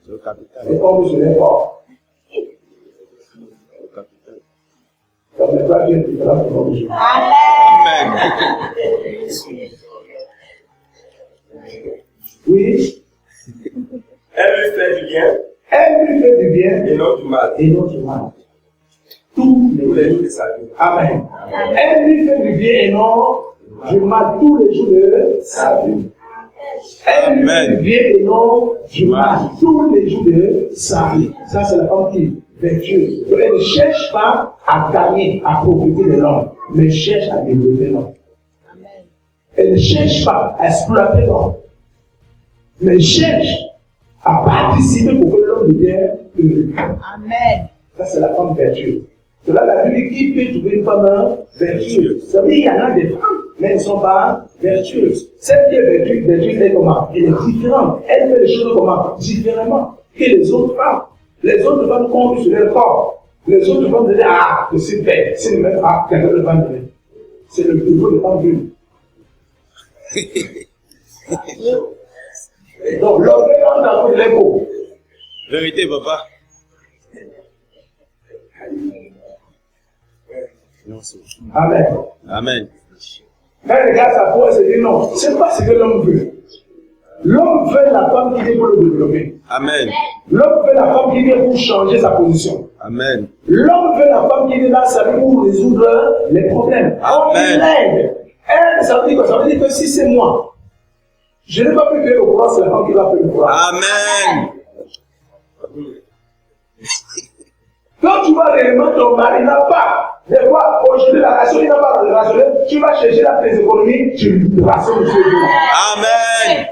C'est le capital. Elles tombent sur les corps. Le capital. Donc, les trois viennent différents de notre jour. Amen. Oui. Elle lui fait du bien Elle lui fait du bien et non du mal. et non du mal. Tout tous tous les les jours. jours de sa vie. Amen. Elle lui fait du bien et non du mal tous les jours de sa vie. Elle lui fait du bien et non du mal tous les jours de sa vie. Ça, c'est la femme qui est vertueuse. Elle ne cherche pas à gagner, à profiter de l'homme, mais cherche à développer l'homme. Elle ne cherche pas à exploiter l'homme, mais cherche à participer pour que l'homme devienne heureux. Amen. Ça, c'est la femme vertueuse. C'est là la Bible qui peut trouver une femme vertueuse. Ça veut dire qu'il y en a des femmes, mais elles ne sont pas vertueuses. Celle qui est vertueuse, elle est comment? Elle est différente. Elle fait les choses comment? Différemment que les autres femmes. Les autres femmes comptent sur leur corps. Les autres femmes disent, ah, je suis bête. Si ne même pas, quelqu'un ne va me donner. C'est le niveau de femme d'une. Donc, l'orgueil entre dans tous les mots. Vérité, papa. Non, c'est... Amen. Amen. Quand il regarde sa peau, il se dit non, c'est pas ce que l'homme veut. L'homme veut la femme qui vient pour le développer. Amen. L'homme veut la femme qui vient pour changer sa position. Amen. L'homme veut la femme qui vient dans sa vie pour résoudre les problèmes. Amen. L'aide. Elle, ça veut dire quoi? Ça veut dire que si c'est moi, je n'ai pas pu faire le courant, c'est la femme qui va faire le courant. Amen. Quand tu vas réellement, ton mari n'a pas. Des fois, aujourd'hui, la relation, il n'a pas de relation. Tu vas chercher la tes économies, tu rassures le Dieu. Amen.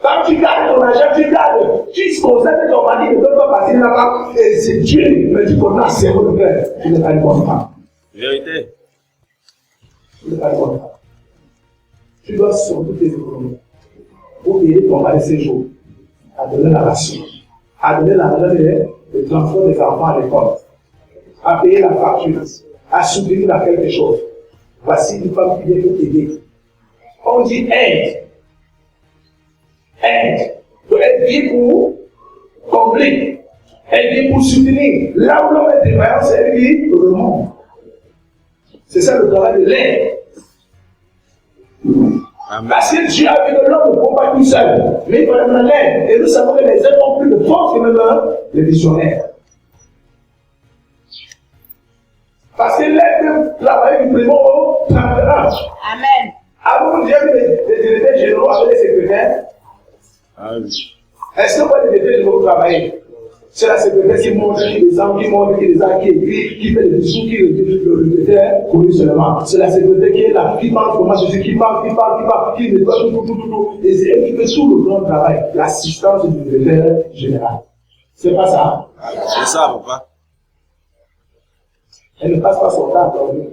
Quand tu gardes ton argent, tu gardes. Tu te concentres que ton mari ne peut pas passer là-bas. Et c'est Dieu, mais tu connais c'est votre frère. Tu n'es pas une bonne femme. Vérité. Tu n'es pas une bonne femme. Tu dois sortir tes économies pour aider ton mari ces jours à donner la ration, à donner l'argent de transport des enfants à l'école, à payer la facture, à soutenir à quelque chose. Voici une femme qui vient pour t'aider. On dit aide. Aide. Donc elle vient pour combler. Elle vient pour soutenir. Là où l'homme est défaillant, c'est elle qui remonte. C'est ça le travail de l'aide. Amen. Parce que Dieu a vu que l'homme ne prend pas tout seul, mais il faut même l'aide. Et nous savons que les aides ont plus de force que même les visionnaires. Parce que l'aide peut travailler du premier au 31. Amen. Avant, Dieu a vu les directeurs généraux avec les secrétaires. Ah oui. Est-ce que vous voyez les directeurs généraux travailler? C'est la secrétaire qui monte, qui descend, qui monte, qui descend, qui écrit, qui fait des discours, qui le directeur connu seulement. C'est la secrétaire qui est là, qui parle comment je suis, qui parle, qui nettoie tout. Et c'est elle qui fait tout le grand travail, l'assistance du directeur général. C'est pas ça? C'est ça, papa. Elle ne passe pas son temps à dormir.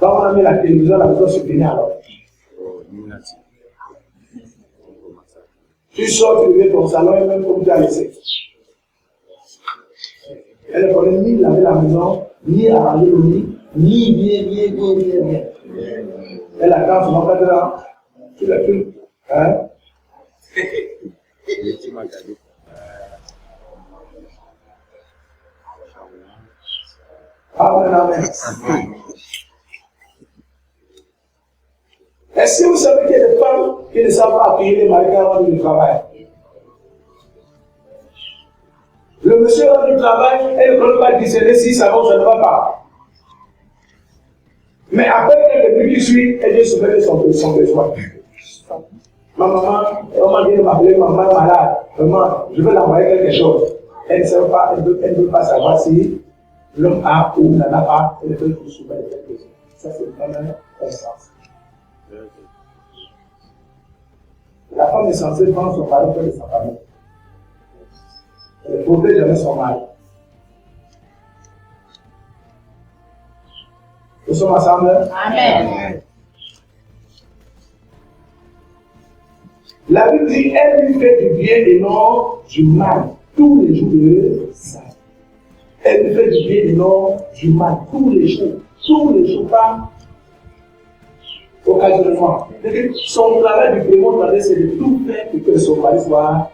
Quand on a mis la télévision, la maison se finit alors. Oh, Illuminati. Tu sors, tu reviens ton salon et même comme tu as laissé. Elle ne connaît ni laver la maison, ni arranger le lit, ni bien. Elle attend son 4 ans. Tu l'as plus. Hein? Tu m'as gardé. Amen. Est-ce que vous savez qu'il y a des femmes qui ne savent pas accueillir les maris avant du travail? Le monsieur rentre du travail, elle ne peut pas discerner si ça va ou ça ne va pas. Mais après quelques minutes qui suivent, elle vient se mettre son besoin. Ma maman, on m'a dit de m'appeler, maman est malade. Maman, je veux l'envoyer quelque chose. Elle ne sait pas, elle ne veut pas savoir si l'homme a ou n'en a pas, elle peut tout soumettre quelque chose. Ça, c'est vraiment un sens. La femme est censée prendre son mari près de sa famille. Elle ne protège jamais son mari. Nous sommes ensemble. Amen. La Bible dit, elle lui fait du bien et non du mal tous les jours de sa vie. Elle lui fait du bien et non du mal tous les jours, pas occasionnellement. Son travail du démon, c'est de tout faire pour que son mari soit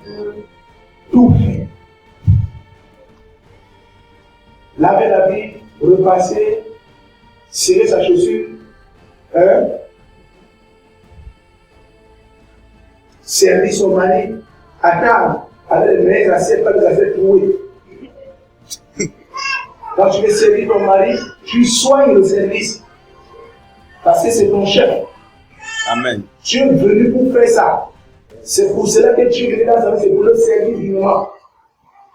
tout fait. Laver la vie, repasser, serrer sa chaussure, servir son mari, attendre avec les meilleures assiettes, pas des assiettes trouées. Quand tu veux servir ton mari, tu soignes le service. Parce que c'est ton chef. Amen. Tu es venu pour faire ça. C'est pour cela que tu es venu dans sa vie, c'est pour le servir dignement.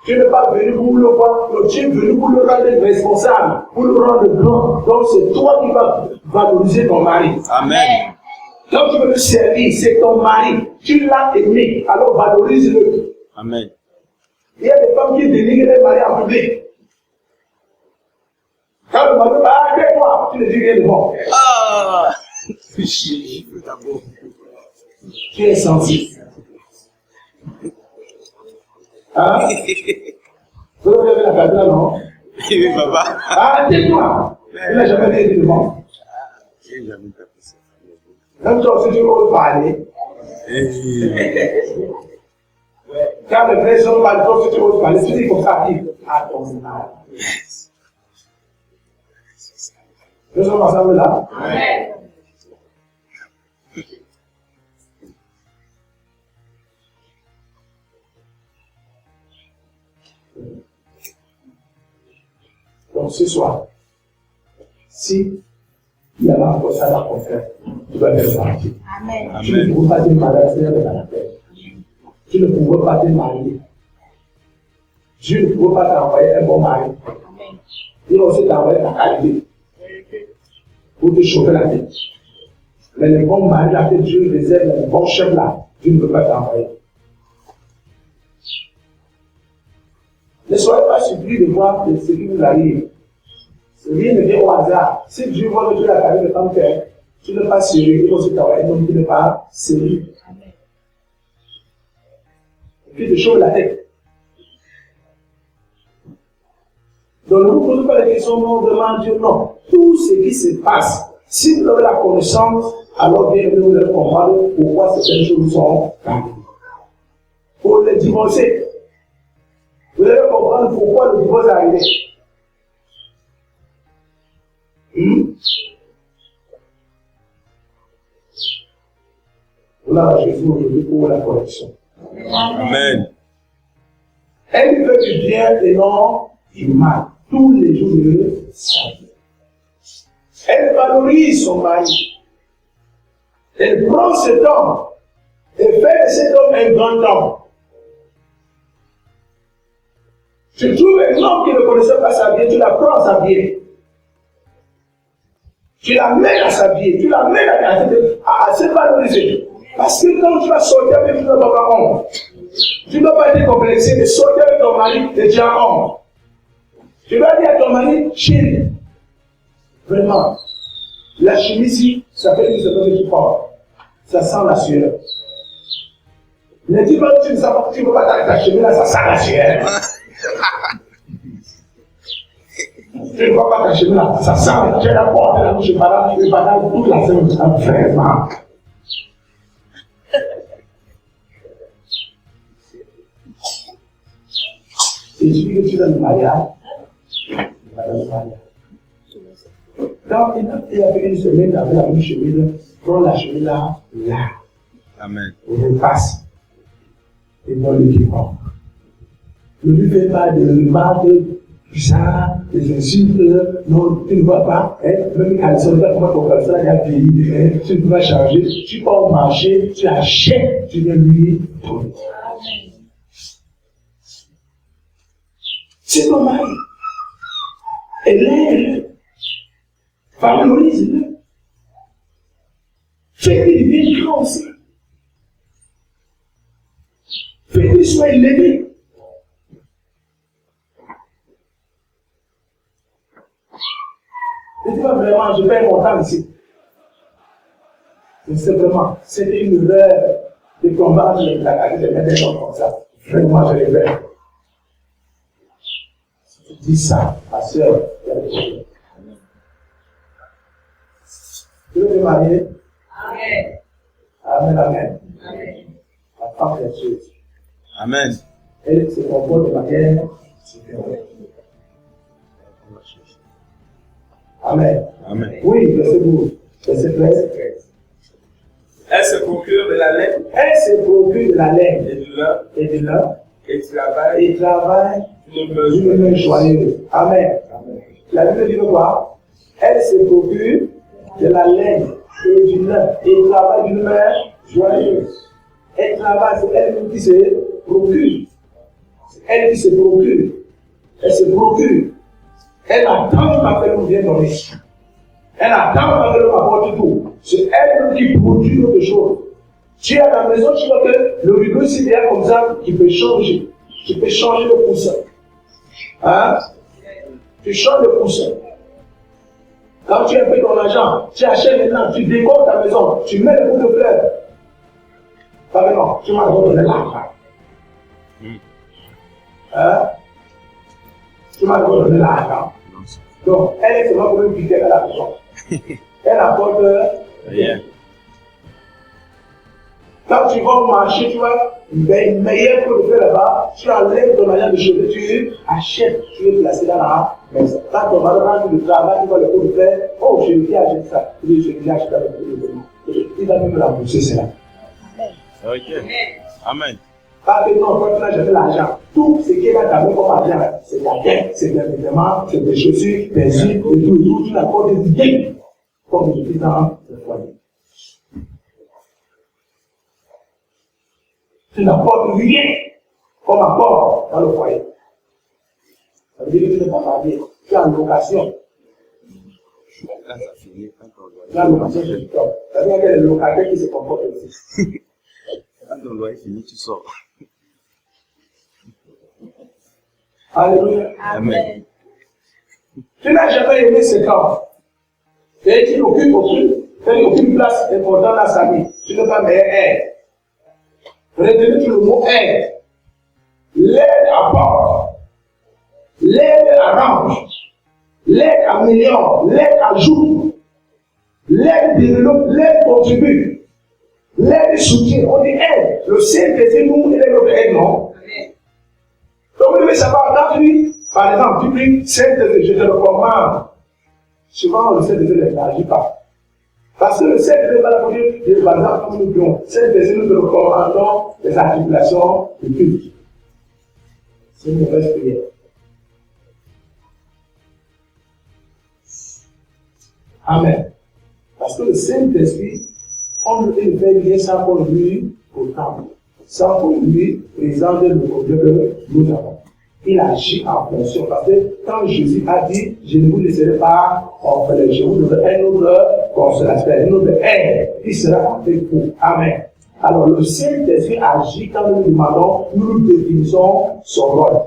Tu n'es pas venu pour le voir, tu es venu pour le rendre responsable, pour le rendre grand. Donc c'est toi qui vas valoriser ton mari. Amen. Donc tu veux le servir, c'est ton mari. Tu l'as aimé, alors valorise-le. Amen. Il y a des femmes qui dénigrent les maris en public. Quand le mari va avec toi, tu ne dis rien de bon. Ah! Tu es sensible. Hein? Vous avez la cadre là, non? Oui, papa. Arrêtez-toi! Il n'a jamais rien dit de bon. J'ai jamais tapé ça. Même toi aussi, tu veux parler. Quand le vrai homme parle, toi aussi, tu veux parler. Tu dis comme ça, dit à ton âge. Nous sommes ensemble là. Amen. Donc ce soir, si il y a encore ça à faire, tu vas faire partie. Amen. Tu ne pourras pas te marier avec la paix. Tu ne pourras pas te marier. Dieu ne pourra pas t'envoyer un bon mari. Amen. Il va aussi t'envoyer ta qualité pour te chauffer la tête. Mais le bon mari là que Dieu réserve, le bon chef là, Dieu ne peut pas t'envoyer. Ne soyez pas surpris de voir ce qui nous arrive. Rien ne vient au hasard. Si Dieu voit que tu as carrière de femme faire, tu n'es pas sérieux, il faut aussi t'envoyer un homme qui n'est pas sérieux. Et puis te chauffe la tête. Donc ne vous posez pas la question, non, demande Dieu, non. Tout ce qui se passe, si vous avez la connaissance, alors bien vous allez comprendre pourquoi certaines choses sont arrivées. Pour les divorcer, vous allez comprendre pourquoi le divorce est arrivé. Voilà Jésus aujourd'hui pour la correction. Amen. Elle veut du bien et non du mal. Tous les jours de sa vie. Elle valorise son mari. Elle prend cet homme et fait de cet homme un grand homme. Tu trouves un homme qui ne connaissait pas sa vie, tu l'apprends à s'habiller. Tu l'amènes à s'habiller, tu l'amènes à se valoriser. Parce que quand tu vas sortir avec, tu ne vas pas avoir honte. Tu ne dois pas être complexé de sortir avec ton mari et tu as honte. Tu dois dire à ton mari, chérie, vraiment, la chemise, ça fait une seconde que tu portes. Ça sent la sueur. Ne dis pas que tu ne sais pas que tu ne peux pas ta chemise là, ça sent la sueur. Tu ne vois pas ta chemise là, ça sent. Tu la porte la bouche pendant toute la semaine, vraiment. Et je dis que tu es dans le mariage. Quand il a fait une semaine avec la même chemise, prends la chemise là. Amen. On repasse. Et non l'équipement. Ne lui fais pas de remarques bizarres, des insultes. Non, tu ne vois pas. Même quand ils sont là, comment ton caleçon a vieilli, tu ne peux pas changer. Tu pars au marché, tu achètes, tu viens lui donner. C'est ton mari. Élève-le. Valorise-le. Fais-lui bien grand aussi. Fais-lui soit élevé. Ne dis pas vraiment, je perds mon temps ici. Mais c'est vraiment, c'était une erreur de combattre la qualité de mettre des gens comme ça. Vraiment, je l'ai fait. Dis ça, ma soeur, il y a des choses. Tu veux te marier? Amen. Amen, amen. Amen. La femme est chose. Amen. Elle se comporte de manière différente. Amen. Amen. Oui, verset 12, verset 13. Elle se procure de la laine Elle se procure de la laine et du lin et de l'or et travaille d'une main joyeuse. Amen. La Bible dit quoi? Elle se procure de la laine et du lin et travaille d'une main joyeuse. Elle travaille, c'est elle qui se procure. C'est elle qui se procure. Elle se procure. Elle attend que l'on vienne donner. Elle attend que l'on apporte tout. C'est elle qui produit autre chose. Tu es à la maison, tu vois que le rideau ici derrière comme ça, qui peut changer. Tu peux changer le coussin. Hein? Tu changes le coussin. Quand tu as fait ton argent, tu achètes maintenant, tu décores ta maison, tu mets le bout de fleurs. Pas maintenant, tu m'as donné l'argent. Hein? Tu m'as donné l'argent. Donc, elle est seulement pour une fidèle à la maison. Elle apporte rien. Quand tu vas au marché, tu vois, une meilleure pour le faire là-bas, tu enlèves ton argent de cheveux, tu achètes, tu es placé dans la maison. Quand ton mari rentre du travail, tu vois le pot de faire, oh, je vais acheter ça. Je vais acheter ça. Il va même rembourser cela. Ok. Amen. Parce que non, quand tu n'as jamais l'argent, tout ce qui est dans ta main comme argent, c'est ta tête, c'est des vêtements, c'est des chaussures, des huiles, et tout, tu n'apportes rien. Comme je dis dans le foyer. Tu n'apportes rien comme apport dans le foyer. Ça veut dire que tu n'es pas marié, tu es en location. Quand ça finit, quand on doit. La location, c'est du temps. Ça veut dire qu'il y a des locataires qui se comportent aussi. Quand ton loyer finit, tu sors. Alléluia. Amen. Tu n'as jamais aimé ce camp. Et tu n'occupes aucune place importante dans sa vie. Tu n'es pas meilleur aide. Retenez tout le mot aide. L'aide apporte. L'aide arrange. L'aide améliore. L'aide ajoute. L'aide développe. L'aide contribue. L'aide soutient. On dit aide. Le Saint-Esprit nous, il est notre aide, non? Donc vous devez savoir, quand tu dis, par exemple, tu dis Saint-Esprit, je te le commande. Souvent, le Saint-Esprit n'agit pas. Parce que le Saint-Esprit va la produire, par exemple, comme nous disons, Saint-Esprit, nous te recommandons les articulations du culte. C'est une mauvaise prière. Amen. Parce que le Saint-Esprit, on ne peut faire rien sans qu'on lui au temple, sans qu'on lui présente le problème que nous avons. Il agit en fonction. Parce que quand Jésus a dit, je ne vous laisserai pas orphelin, je vous donnerai un autre consolateur, une autre aide qui sera avec vous. Amen. Alors le Saint-Esprit agit quand nous lui demandons, nous définissons son rôle.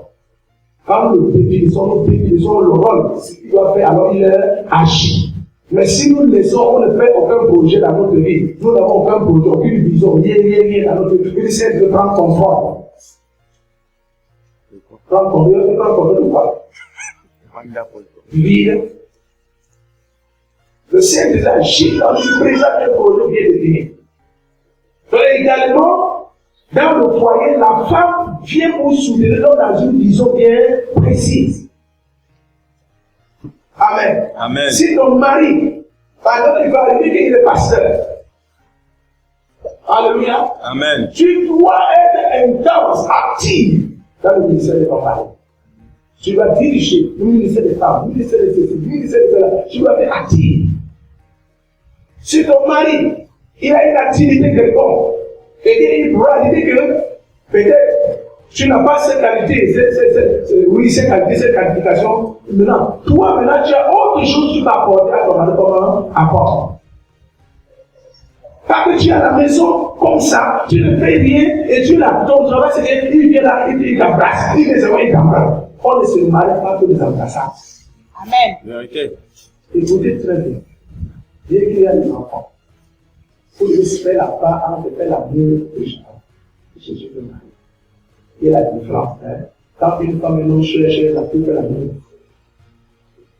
Quand nous définissons le rôle, ce qu'il doit faire, alors il agit. Mais si nous laissons, on ne fait aucun projet dans notre vie, nous n'avons aucun projet, aucune vision, rien dans notre vie, il essaie de prendre contrôle. Prendre contrôle de quoi? Vide. Le Saint-Esprit agit quand tu présentes un projet bien défini. Donc également, dans le foyer, la femme vient pour soutenir l'homme dans une vision bien précise. Amen. Amen. Si ton mari, par exemple, il va arriver qu'il est pasteur. Alléluia. Amen. Tu dois être intense, active dans le ministère de ton mari. Tu vas diriger le ministère des femmes, le ministère de ceci, le ministère de cela. Tu dois être active. Si ton mari, il a une activité quelconque, et il pourra dire que peut-être tu n'as pas cette qualité, cette qualité, cette qualification. Maintenant, toi, tu as autre chose que tu vas apporter à ton mari comme un apport. Parce que tu es à la maison comme ça, tu ne fais rien et tu l'as. Ton travail, c'est qu'il vient là, il t'embrasse. Il t'embrasse. On ne se marie pas que des embrassades. Amen. Vérité. Écoutez très bien. Dès qu'il y a des enfants, il faut se faire la part entre faire l'amour et Jésus le mari. Il y a la différence. Quand une femme est non cherche la fille fait l'amour,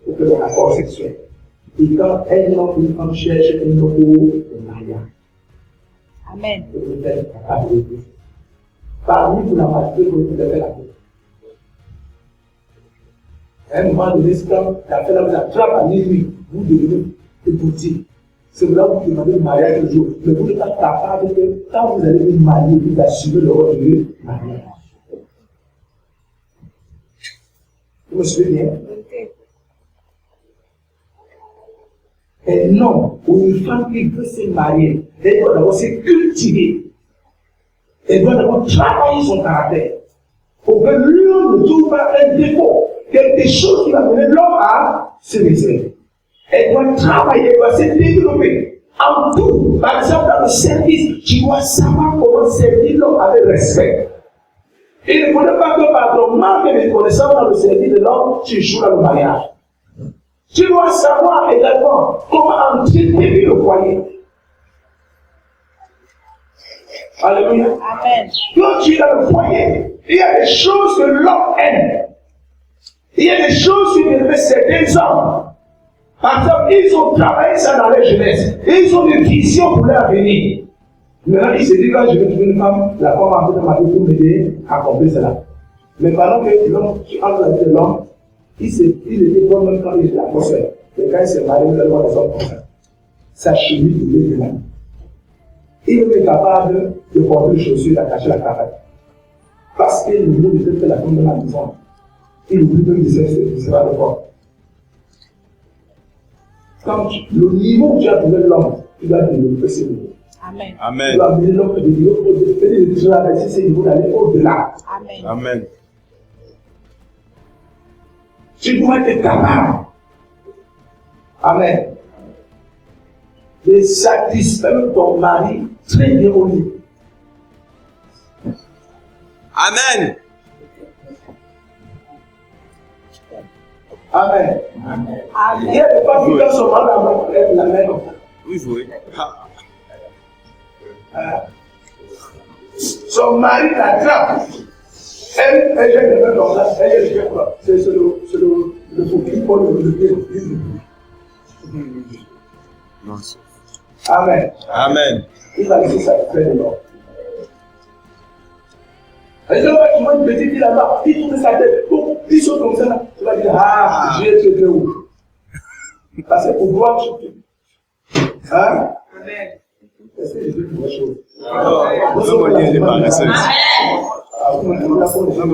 pour que le rapport sexuel. Et quand une femme cherche un homme pour le mariage. Amen. Pour le faire capable de parmi vous la majorité pour le faire l'amour. À un moment donné, quand la femme vous attrape à minuit, vous devenez épousé. C'est là où vous demandez le mariage le jour. Mais vous n'êtes pas capable que quand vous allez vous marier, vous assumez le rôle du mariage. Vous me suivez bien? Et non, pour une femme qui veut se marier, elle doit d'abord se cultiver. Elle doit d'abord travailler son caractère. Pour que l'homme ne trouve pas un défaut, quelque chose qui va mener l'homme à se laisser. Elle doit travailler, elle doit se développer. En tout, par exemple, dans le service, tu dois savoir comment servir l'homme avec respect. Il ne faudrait pas que par ton manque de connaissance dans le service de l'homme, tu joues dans le mariage. Tu dois savoir également comment entretenir le foyer. Alléluia. Amen. Quand tu es dans le foyer, il y a des choses que l'homme aime. Il y a des choses qui aiment certains hommes. Par exemple, ils ont travaillé ça dans leur jeunesse. Ils ont des visions pour leur avenir. Maintenant, ils se disent, quand je vais trouver une femme, la femme va de ma vie pour m'aider à accomplir cela. Mais pendant que l'homme, tu entres la vie de l'homme, il était bon même quand il était l'atmosphère. Mais quand il s'est marié, il a voir des hommes comme ça. Sa chimie de là. Il est capable de porter les chaussures et d'attacher la cravate. Parce qu'il ne veut pas la femme de la maison. Il oublie que c'est pas le corps. Quand le niveau où tu as trouvé l'homme, tu dois développer ce niveau. Amen. Amen. Tu dois amener l'homme de traverser ces niveaux, d'aller au-delà. Amen. Amen. Tu dois être capable. Amen. De satisfaire ton mari très bien au lit. Amen. Amen. Amen. Il y a des femmes qui dans son mari la main. Oui, oui. Son mari l'attrape. Elle gère le même dans la. Elle gère quoi? C'est le focus pour le pied. Amen. Amen. Il va laisser ça faire de l'or. Et donc, tu vois une petite fille là-bas, il tourne sa tête, il saute comme ça, tu vas dire, ah, Dieu, tu es où? Parce que pour voir, hein? Est-ce que je dis une chose? Non, mon lien n'est pas resté. Non, mon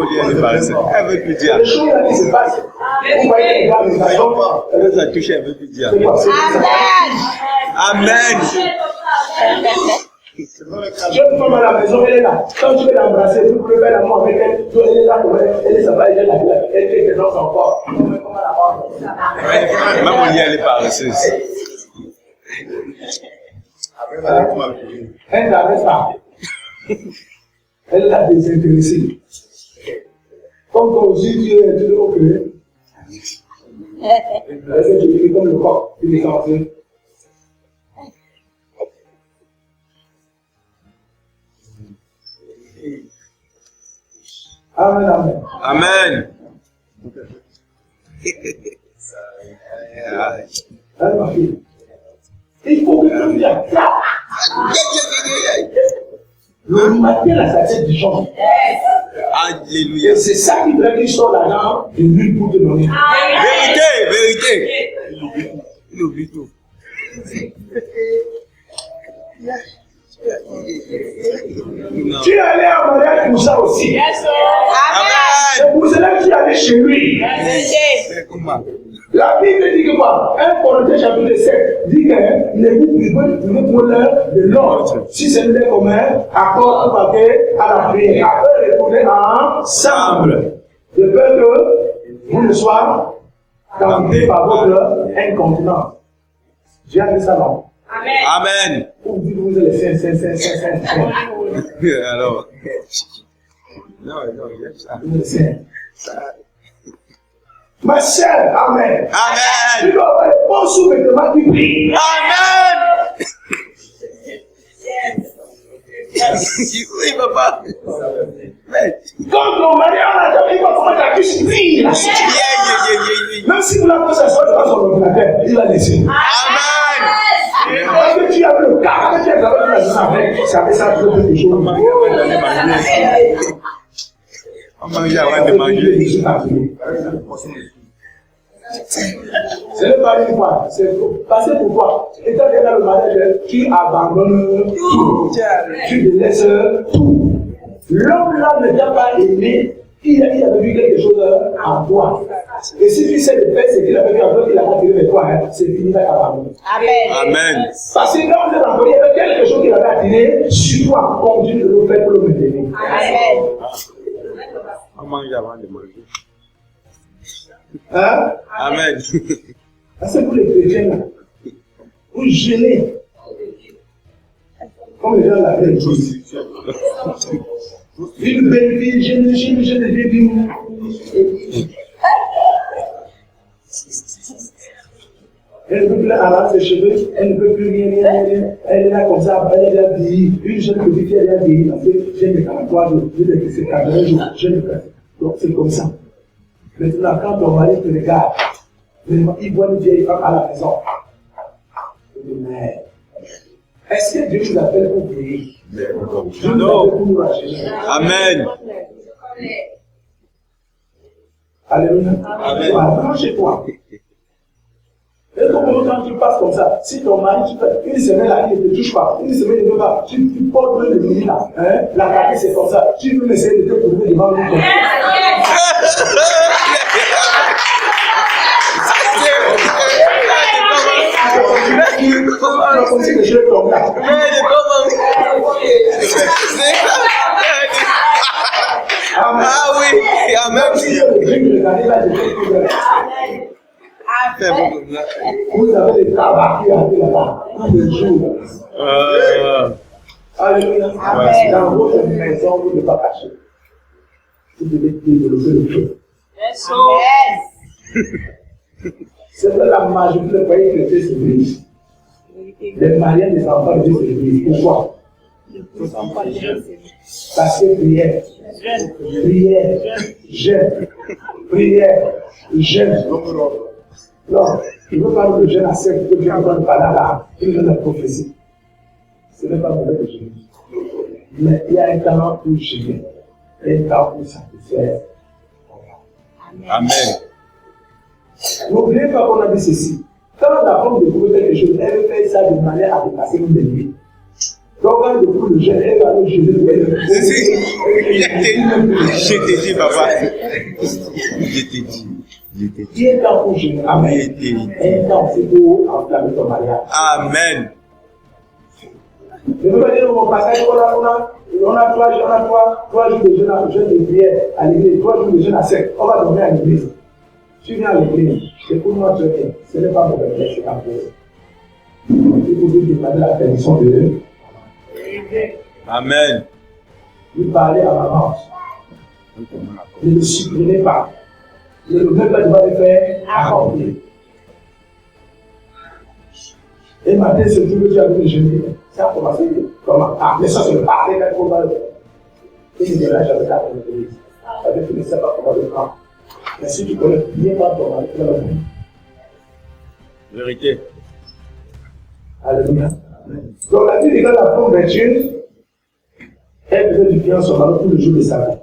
lien n'est pas resté. Elle veut plus dire. Les choses là qui se passent, vous voyez les gars, les gens, Elle nous a touché, elle veut plus dire. Amen. Amen. j'ai une femme à la maison, elle est là. Quand tu veux l'embrasser, tu peux faire l'amour avec elle, elle est là, elle est sympa, elle est là, elle fait que dans son corps. Comment la voir? Même mon lien n'est pas resté. Elle n'avait pas. Elle l'a désintéressée. Comme toi aussi, tu es au cœur. Elle s'est comme le corps, il est censé. Amen, amen. Amen. Hein, ma fille? Il faut que tu me attrapes. Le matin, là, ça tête du champ. Alléluia. Et c'est ça qui veut qu'il sort l'argent de l'huile pour te donner. Vérité, vérité. Il oublie tout. Tu es allé en mariage pour ça aussi. Amen. C'est pour cela que tu es allé chez lui. C'est comment? La Bible dit que quoi? 1 Corinthiens chapitre 7 dit que l'époux pouvait pour l'heure de l'autre. Si c'est le commun, accord paquet à la prière. Après, répondez ensemble. De peur que vous ne soyez tentés par votre incontinence. J'ai dit ça non. Amen. Vous dites que vous êtes les saints. Alors. Non, il y a ça. Vous êtes saints. Ma sœur, amen. Amen. Tu dois avoir un bon sous-vêtement qui brille. Amen. Oui, papa. Mais. Quand ton mari a jamais vu comment ta cuisse brille. Même si vous la posez sur son ordinateur, il va laisser. Amen. Parce que tu as le cas, quand tu as avec, ça fait ça pour quelque chose. On mange avant de manger. Ce n'est pas une fois, c'est parce que pourquoi? Étant donné dans le mariage, tu abandonnes tout, tu laisses tout. L'homme là ne t'a pas aimé, il avait vu quelque chose en toi. Et si tu sais de faire ce qu'il avait fait avant qu'il a attiré vers toi, hein, c'est fini avec l'amour. Amen. Amen. Parce que quand vous êtes envoyé, il y avait quelque chose qu'il avait attiré sur toi, continue de le faire pour le maintenir. Amen. On mange avant de manger. Hein? Amen. Parce que vous les chrétiens, là, vous gênez. Comme les gens l'appellent. Une belle vie, je l'ai vu. Elle ne peut plus arranger ses cheveux, elle ne peut plus rien. Elle est là comme ça, elle est là vieillie. Une jeune petite fille, elle est là vieillie parce que j'ai mes 43 jours, j'ai mes 41 jours, j'ai mes 40. Donc c'est comme ça. Maintenant, quand ton mari te regarde, il voit une vieille femme à la maison. Mais est-ce que Dieu nous appelle pour vieillir? Dieu nous appelle pour nous rajeunir. Amen. Alléluia. Amen. Voilà, chez toi. Et comment quand tu passes comme ça, si ton mari, tu fais une semaine là, il ne te touche pas, une semaine il ne veut pas, tu portes le lit là, hein, la carte c'est comme ça, tu peux essayer de te trouver devant lui. Ah oui, vous avez des tabacs qui arrivent là-bas, tous les jours. Alléluia. Dans votre maison, vous ne devez pas cacher. Vous devez développer le feu. C'est que la majorité des foyers chrétiens se brisent. Les mariés des enfants de Dieu se brisent. Pourquoi? Parce que prière, jeûne, prière, jeûne. Non, il ne veut pas le jeûne à sec, que Dieu ne donne pas là, il donne la prophétie. Ce n'est pas mauvais de jeûner. Mais il y a un temps pour jeûner, et un temps pour satisfaire. Amen. N'oubliez pas qu'on a dit ceci. Quand la femme découvre quelque chose, elle fait ça de manière à dépasser une des nuits. Donc quand elle découvre le jeûne, elle va le jeûner. Je t'ai dit, papa. Je t'ai dit. Il y a un temps pour jeûner. Amen. Un temps, c'est pour enflammer ton mariage. Amen. Je veux pas dire dans mon passage, on a 3 jours de jeûne de prière à l'église, 3 jours de jeûne à sec. On va dormir à l'église. Tu viens à l'église, c'est pour moi très bien. Ce n'est pas mauvais, c'est un peu. Il faut vous demander la permission de Dieu. Amen. Vous parlez à maman. Ne le supprimez pas. Ne le même pas devoir le faire accomplir. Et matin, ce jour que tu as vu le jeûner, ça a commencé comment? Ah, mais ça, c'est le parler d'un combat. Et il est là, j'avais la l'église. Ça veut dire que tu ne sais pas comment le prendre. Mais si tu connais bien pas ton mari, tu vas le faire. Vérité. Alléluia. Donc la Bible dit que la femme vertueuse, elle faisait du bien à son mari tout le jour de sa vie.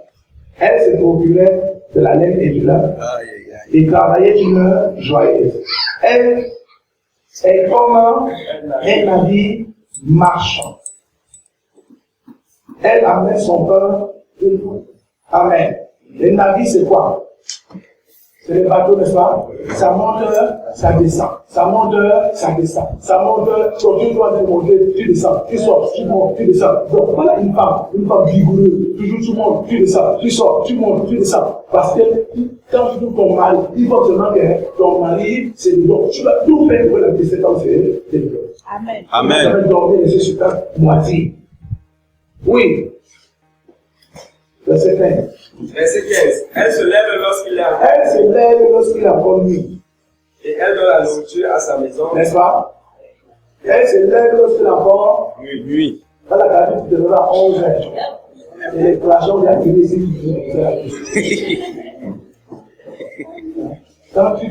Elle se procurait de la laine et du lin et travaillait d'une heure joyeuse. Elle est comme un navire marchand. Elle amène son pain une fois. Amen. Le navire, c'est quoi? C'est le bateau, n'est-ce pas? Ça monte, ça descend. Ça monte, ça descend. Ça monte, quand tu dois monter, tu descends. Tu sors, tu montes, tu descends. Donc voilà une femme vigoureuse. Toujours tu montes, tu descends. Tu sors, tu montes, tu descends. Parce que quand tu trouves ton mari, il faut seulement que ton mari, c'est donc tu vas tout faire pour la vie, c'est comme c'est. Amen. Amen. Tu vas dormir, laisser sur ta moitié. Oui. Verset 15. Verset 15. Elle se lève lorsqu'il est en Elle se lève lorsqu'il a connu. et elle donne la nourriture à sa maison. N'est-ce pas? Elle se lève lorsqu'il a encore. Nuit. Dans la cabine, tu te lèves à 11 h. Et les plageons, il y a qui ici. Quand tu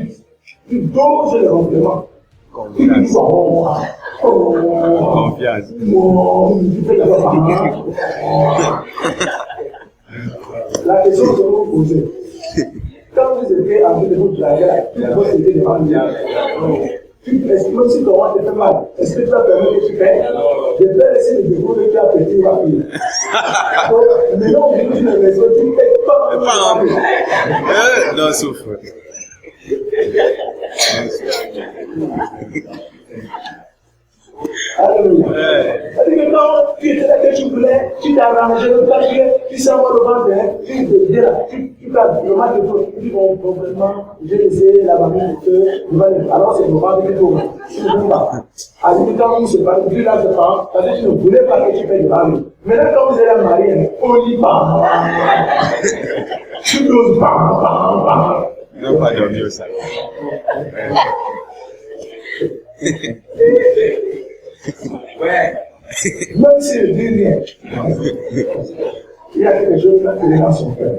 doses le complément. Tu dis confiance. Tu fais d'abord la question que vous vous posez. Quand vous étiez en train de vous draguer, vous étiez devant lui. Même si ton roi te fait mal, est-ce que tu vas permettre que tu payes? Je vais laisser le défaut que tu as pété, il va payer. Mais non, tu ne respectes pas. Non, souffre. Alléluia. C'est-à-dire que quand tu étais là que tu voulais, tu t'es arrangé, tu sais avoir le ventre, tu t'as vraiment de tout. Tu dis, bon, vraiment, j'ai laissé la mamie de feu, alors c'est le ventre qui tourne. Tu ne veux pas. Alors, quand vous se parlez, tu l'as fait pas, parce que tu ne voulais pas que tu fasses de mari. Maintenant, quand vous êtes la mariée, on lit pas. Tu n'oses pas. Non, pas dormir au salon. Ouais. Même si je dis rien, il y a quelque chose qui est dans son cœur.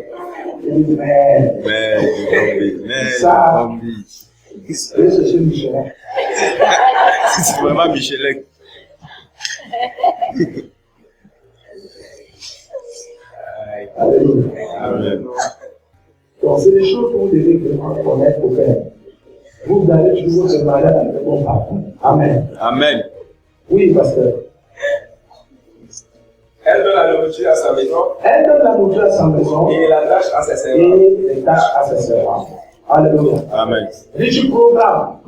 Il dit, mais ça, c'est chez Michelin. C'est vraiment Michelin. Alléluia. Amen. Donc, c'est des choses que vous devez vraiment connaître pour faire. Vous allez toujours se marier avec le bon partenaire. Amen. Amen. Oui, pasteur. Elle donne la nourriture à sa maison Elle donne la nourriture à sa maison et la tâche à ses servants. et les tâches à ses servants. Alléluia. Amen. Et tu programmes.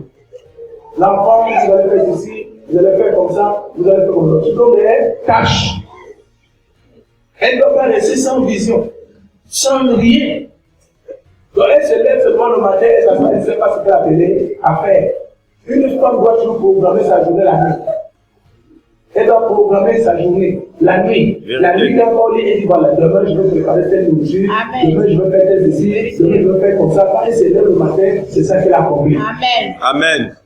L'enfant, vous allez faire ici, vous allez faire comme ça, vous allez faire comme ça. Tu donnes des tâches. Elle ne doit pas rester sans vision, sans rien. Donc elle se lève seulement le matin, elle ne sait pas ce qu'elle a appelé à faire. Une femme doit toujours programmer sa journée la nuit. Elle doit programmer sa journée la nuit. La nuit, quand on lit, elle dit voilà, demain je vais préparer telle nourriture, demain je vais faire tel ici, demain je vais faire comme ça. Quand elle se lève le matin, c'est ça qu'elle a compris. Amen. Amen.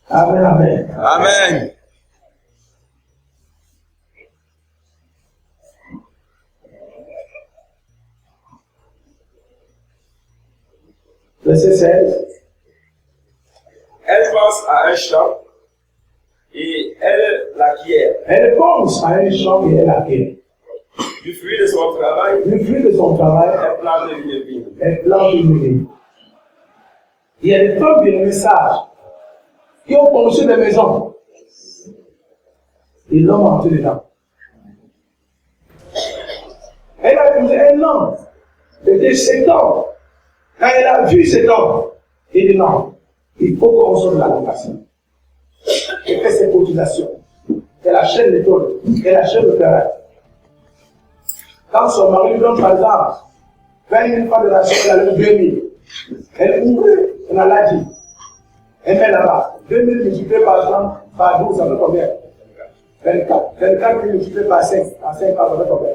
Amen, amen. Amen. Verset 16. Elle pense à un champ et elle l'acquiert. Elle pense à un champ et elle acquiert. Du fruit de son travail, Le fruit de son travail, elle plante une vigne. elle plante une vigne. Il y a des femmes bien sages qui ont construit des maisons. Ils l'ont entré dedans. Elle a posé un homme. C'était cet homme. Quand elle a vu cet homme, elle dit non, il faut qu'on sorte de la location. Elle fait ses cotisations. Elle achète les tôles. Elle achète le terrain. Quand son mari lui donne par exemple 20 000 francs de ration, elle a le 2 000. Elle ouvre, on a l'a dit. Elle met là-bas. 2 000 multiplié par exemple, par 12, ça fait combien? 24. 24 000 multiplié par 5, en 5 ans, ça fait combien?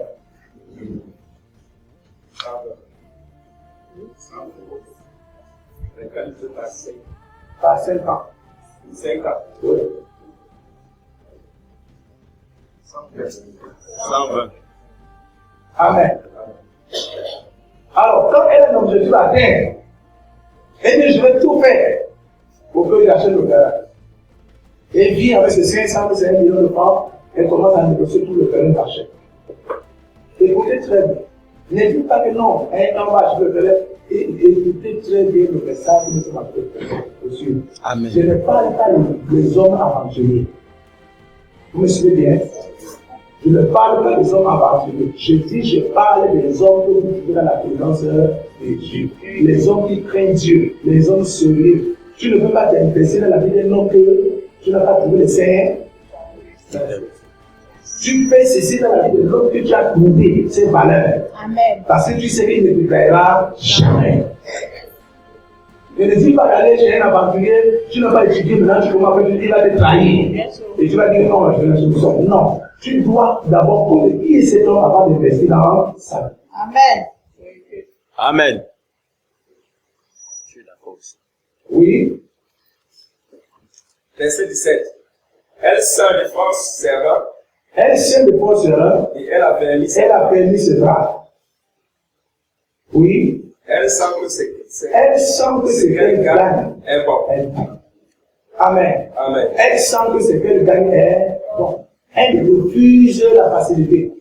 24 par 5. Par 5 ans. 5 ans. Oui. 120. Amen. Alors, quand elle a un objectif à atteindre, elle dit je vais tout faire pour que j'achète le terrain. Elle vient avec ses 500 ou 1 million de francs, elle commence à négocier tout le terrain d'achat. Écoutez très bien. Ne dites pas que non, un temps va acheter le terrain. Écoutez très bien le message que nous sommes en train de suivre. Amen. Je ne parle pas des hommes aventuriers. Vous me suivez bien? Je ne parle pas des hommes aventuriers. Je parle des hommes que vous trouvez dans la présence de Dieu. Les hommes qui craignent Dieu, les hommes sérieux. Tu ne peux pas t'intéresser dans la vie d'un homme que tu n'as pas trouvé le Seigneur. Tu fais ceci dans la vie de l'homme que tu as trouvé ses valeurs. Amen. Parce que tu sais qu'il ne te paiera jamais. Je ne dis pas d'aller chez un aventurier, tu n'as pas étudié, maintenant tu commences à dire qu'il va te trahir. Et tu vas dire non, je vais la solution. Non. Tu dois d'abord connaître qui est cet homme avant d'investir dans sa vie. Amen. Amen. Je suis d'accord aussi. Oui. Verset 17. Elle sent les forces servantes Elle sait de force erreur, et elle a permis. elle a permis ses bras. Oui. Elle sent que Elle sent que ce qu'elle gagne est bon. est bon. Amen. Amen. Elle sent que ce qu'elle gagne est bon. Elle refuse la facilité.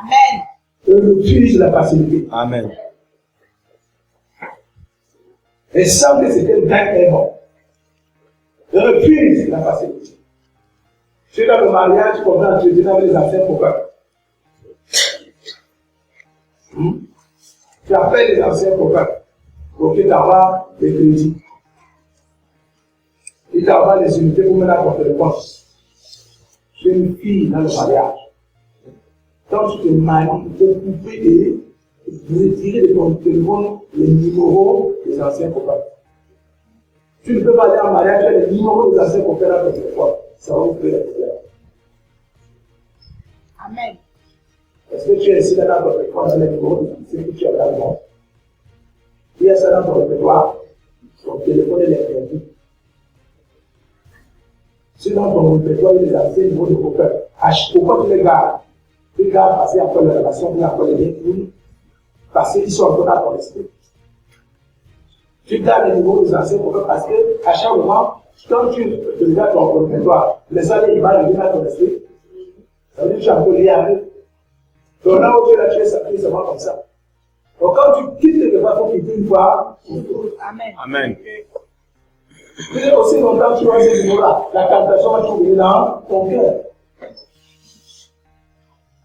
Amen. Elle refuse la facilité. Amen. Et sans que c'était le dernier bon. Refuse la facilité. Tu es dans le mariage, tu comprends, tu es dans les anciens prophètes. Tu appelles les anciens prophètes pour qu'ils t'envoient les crédits. Ils t'envoient les unités pour mener à ton téléphone. Tu es une fille dans le mariage. Quand tu te maries, il faut couper et retirer de ton téléphone les numéros des anciens prophètes. Tu ne peux pas aller en mariage avec les numéros des anciens prophètes dans ton téléphone. Ça va vous créer des problèmes. Amen. Est-ce que tu es ici dans ton téléphone dans les numéros des anciens que tu as dans le monde? Il y a ça dans ton répertoire. Ton téléphone est interdit. Si dans ton répertoire, il y a des anciens numéros de prophètes, pourquoi tu les gardes? Tu les gardes parce qu'il y a encore les relations, il y a encore les liens, parce qu'ils sont encore dans ton esprit. Tu gardes les numéros des anciens prophètes parce qu'à chaque moment, quand tu regardes ton répertoire, les années, il va arriver dans ton esprit. Ça veut dire que tu es encore lié avec eux. Donc là où tu es là, tu es seulement comme ça. Donc quand tu quittes le répertoire, il faut quitter une fois. Amen. Amen. Mais aussi longtemps tu vois ces numéros-là, la tentation va trouver dans ton cœur.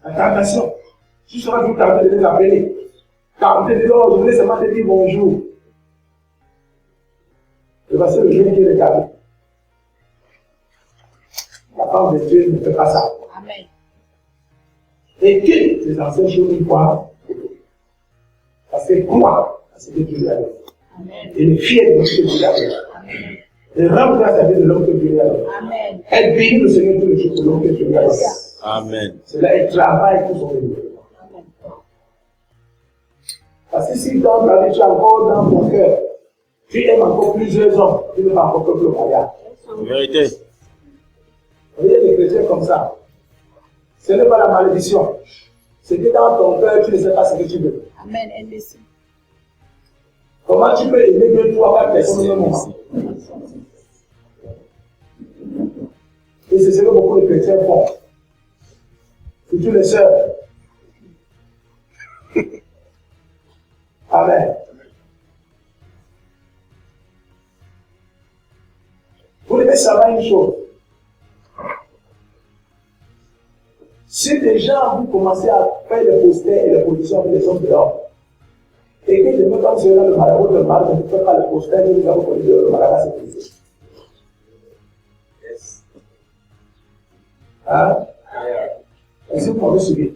La tentation. Tu seras tout tenté de les appeler. Quand on te dit, oh, je voulais seulement te dire bonjour. Et voici le Dieu qui est rétabli. La femme de Dieu ne fait pas ça. Amen. Et quitte les anciennes choses une fois. Parce que crois à ce que Dieu lui a donné. Amen. Et le fier de ce que Dieu lui a donné. Amen. Et rendre grâce à Dieu de l'homme que Dieu lui a donné. Amen. Elle bénit le Seigneur tous les jours pour l'homme que Dieu lui a donné. Amen. C'est là qu'il travaille pour son bénéfice. Parce que si dans ta vie, tu as encore dans ton cœur, tu aimes encore plusieurs hommes, tu ne vas pas encore que le mariage. Vérité. Vous voyez les chrétiens comme ça. Ce n'est pas la malédiction. C'est que dans ton cœur, tu ne sais pas ce que tu veux. Amen. NDC. Comment tu peux aimer 2, 3, 4 personnes au même moment? Et c'est ce que beaucoup de chrétiens font. Surtout les sœurs. Amen. Vous devez savoir une chose. Si déjà vous commencez à faire les posters et les positions avec les hommes dehors, et que demain, quand vous serez dans le marabout de Marc, vous ne faites pas le posters que vous avez connu dehors, le marabout c'est brisé. Yes. Hein? Est-ce que vous m'avez suivi?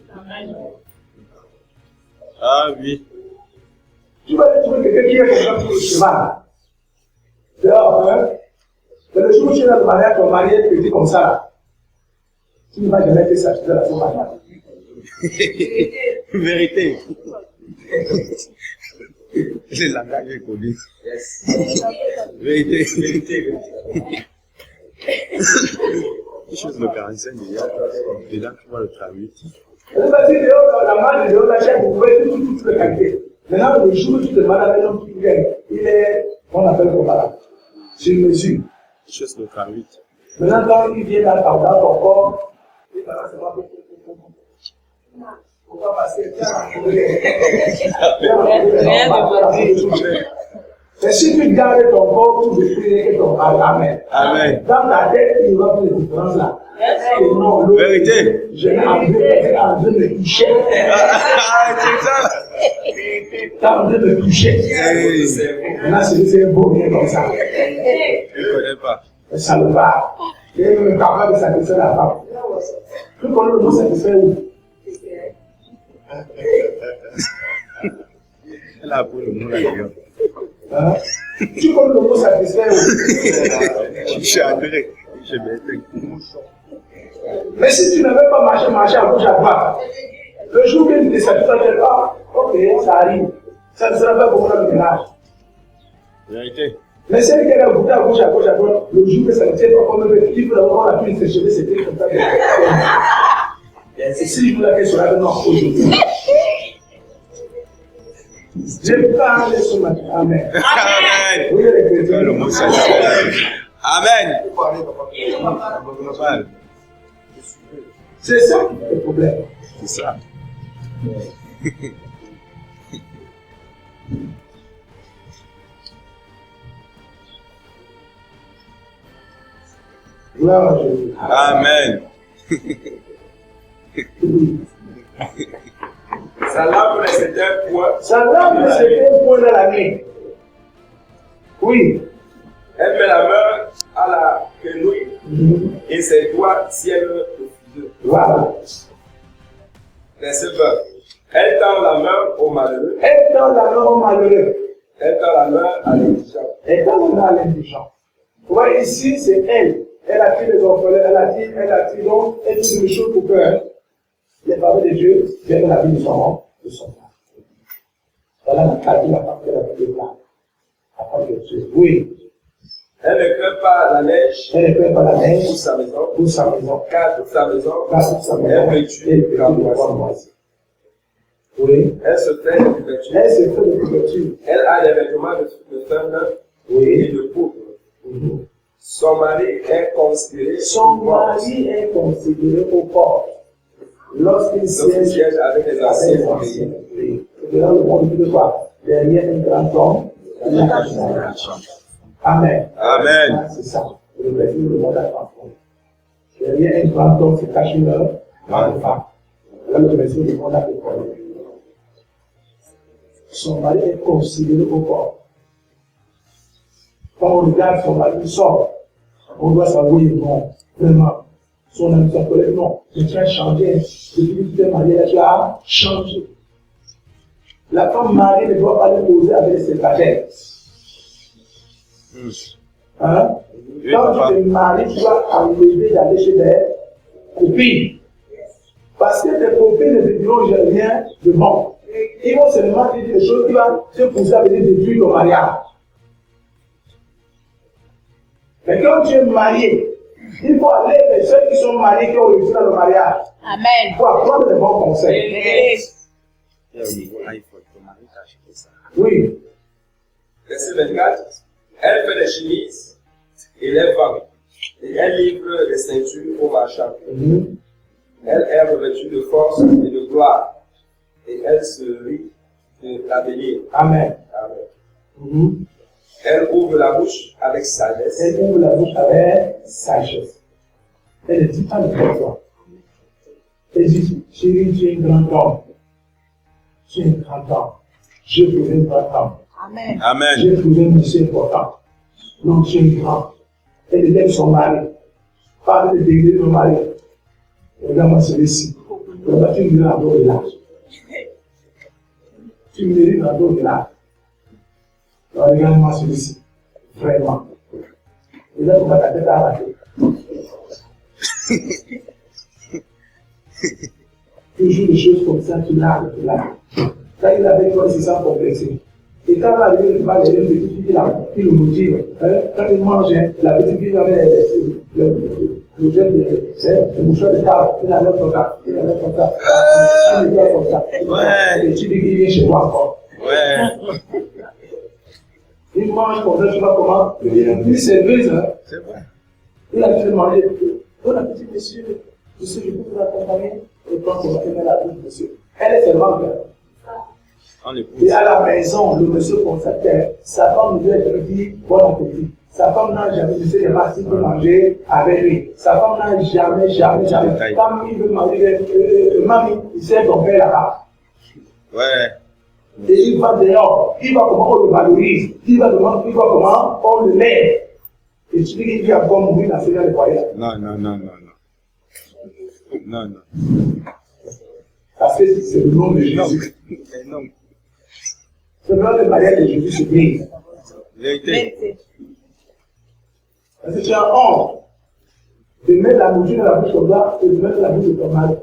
Ah oui. Tu vas trouver quelqu'un qui est comme ça sur le chemin. Dehors, hein? Mais le jour où tu es dans le mariage, ton mari est petit comme ça, là. Tu ne vas jamais te s'acheter dans son mariage. Vérité. C'est le langage que je connais. Yes. Vérité. Vérité. Chose de 45 milliards. Dedans, tu vois le travail. Vas-y, dehors, la marge de dehors, la chaîne, vous pouvez toutes les qualités. Maintenant, le jour où tu te maries avec l'homme qui vient, il est, on appelle comment là? Sur mesure. Chose de 38. Maintenant, quand il vient dans ton corps, il va se voir beaucoup. Pourquoi? Parce que mais si tu gardes ton corps, tu détruis que ton corps. Amen. Amen. Dans ta tête, il y aura plus de différence là. Et non, l'autre, Vérité. je n'ai envie de me toucher. Ah, c'est ça. T'as envie de me toucher. Là, c'est un beau bien comme ça. Je ne connais pas. Ça ne va. Il est même capable de satisfaire la femme. Tu connais le mot satisfaire où? Elle a appris le mot là-dedans. Hein? Tu connais le mot satisfaire où? Je suis André. Je vais Mais si tu ne veux pas marcher à gauche à droite, le jour où il te satisfait, tu dis, ah, ok, ça arrive. Ça ne sera pas pour moi le ménage. Vérité. Mais celle qui a goûté à gauche, le jour que ça ne tient pas comme le petit, on a pu se cheveux, c'était comme ça. C'est si je vous l'avais sur la main aujourd'hui. Je parle ce matin. Amen. Amen. Oui, les chrétiens. Le mot satisfait. Amen. C'est ça le problème. C'est ça. Gloire à Jésus. Amen. Sa lampe ne s'éteint point. Sa lampe ne s'éteint point dans la nuit. Oui. Elle met la main à la quenouille et ses doigts tiennent le fuseau. Voilà. Verset 20. Elle tend la main au malheureux. Elle tend la main au malheureux. Elle tend la main à l'indigent. Elle tend la main à l'indigent. Vous voyez ici, c'est elle. Elle a tué les orphelins. Elle a tué donc, elle dit une chose pour que les faveurs de Dieu viennent dans la vie de son père. Voilà la carte de la femme qu'elle a fait de là. La femme de Dieu. Oui. Elle ne craint pas la neige. Elle ne craint pas la neige Pour sa maison. pour sa maison. Car toute sa maison. Car toute sa maison. Elle vêtue de moisi. Oui. Elle se fait de couverture. Elle se fait de couverture. Elle a des vêtements de fin neuf et Oui. de poudre. Son mari est considéré. Son mari est considéré au port. Lorsqu'il siège avec les anciens pays. C'est dans le monde de quoi? Derrière un grand homme, il y a un grand. Amen. Amen. C'est ça. Le verset le monde a transformé. Derrière un grand homme se cache une grande femme. Là, le verset le monde a décollé. Son mari est considéré au port. Quand on regarde son mari sort, on doit savoir non, vraiment. Son ami, son collègue, non. Tu as changé. Depuis que tu es marié, là, tu as changé. La femme mariée ne doit pas le poser avec ses célibataires. Hein? Quand tu te maries, tu dois enlever d'aller chez des copines. Parce que tes copines ne te diront rien de bon. Ils vont seulement dire des choses qui vont te pousser à venir détruire ton mariage. Mais quand tu es marié, il faut aller vers ceux qui sont mariés, qui ont réussi dans le mariage. Amen. Pour apprendre les bons conseils. Oui. Verset 24. Elle fait des chemises et les vend. Et elle livre des ceintures aux marchands. Elle est revêtue de force et de gloire. Et elle se rit de l'avenir. Amen. Amen. Elle ouvre la bouche avec sagesse. Elle ouvre la bouche avec sagesse. Elle ne dit pas n'importe quoi. Elle dit, chérie, tu es un grand homme. Tu es un grand homme. J'ai trouvé un grand homme. Amen. Amen. J'ai trouvé un monsieur important. Donc tu es un grand. Elle élève son mari. Parle de déguiser son mari. Regarde-moi celui-ci. Regarde, tu me mets dans l'eau de l'âge. Tu me mets dans l'eau de l'âge. Regarde-moi celui-ci. Vraiment. Et là, tu vas ta tête arrachée. Toujours des choses comme ça, tu larmes, tu larmes. Quand il avait toi, il se sent complexé. Et quand il va arriver, il va aller une petite fille qui le motive. Quand il mange, la petite fille avait le gel de mouchoir de table, il la lève comme ça, il la lève comme ça, il la lève comme ça. Et tu dis qu'il vient chez moi encore. Ouais. Il mange comme ça, tu vois comment? Il s'élevé, ça. C'est vrai. Il a dit de manger. Bon appétit, monsieur. Monsieur, je peux vous accompagner? Et quand on va aimer la bouche, monsieur. Elle est seulement belle. Et à la maison, le monsieur consacrait, sa femme lui dit bon appétit. Sa femme n'a jamais, monsieur n'est pas si peut manger avec lui. Sa femme n'a jamais. Quand il veut manger, mamie, il sait ton père là-bas. Ouais. Et il va dehors, il va comment on le valorise, il va comment on le lève. Et tu dis qu'il vient encore mourir dans ce cas de foyer. Non. Non. Parce que c'est le nom de Jésus. Non. C'est le nom de mariage de Jésus se brise. Vérité. Parce que tu as honte de mettre la bougie dans la bouche comme ça et de mettre la bouche de ton mari.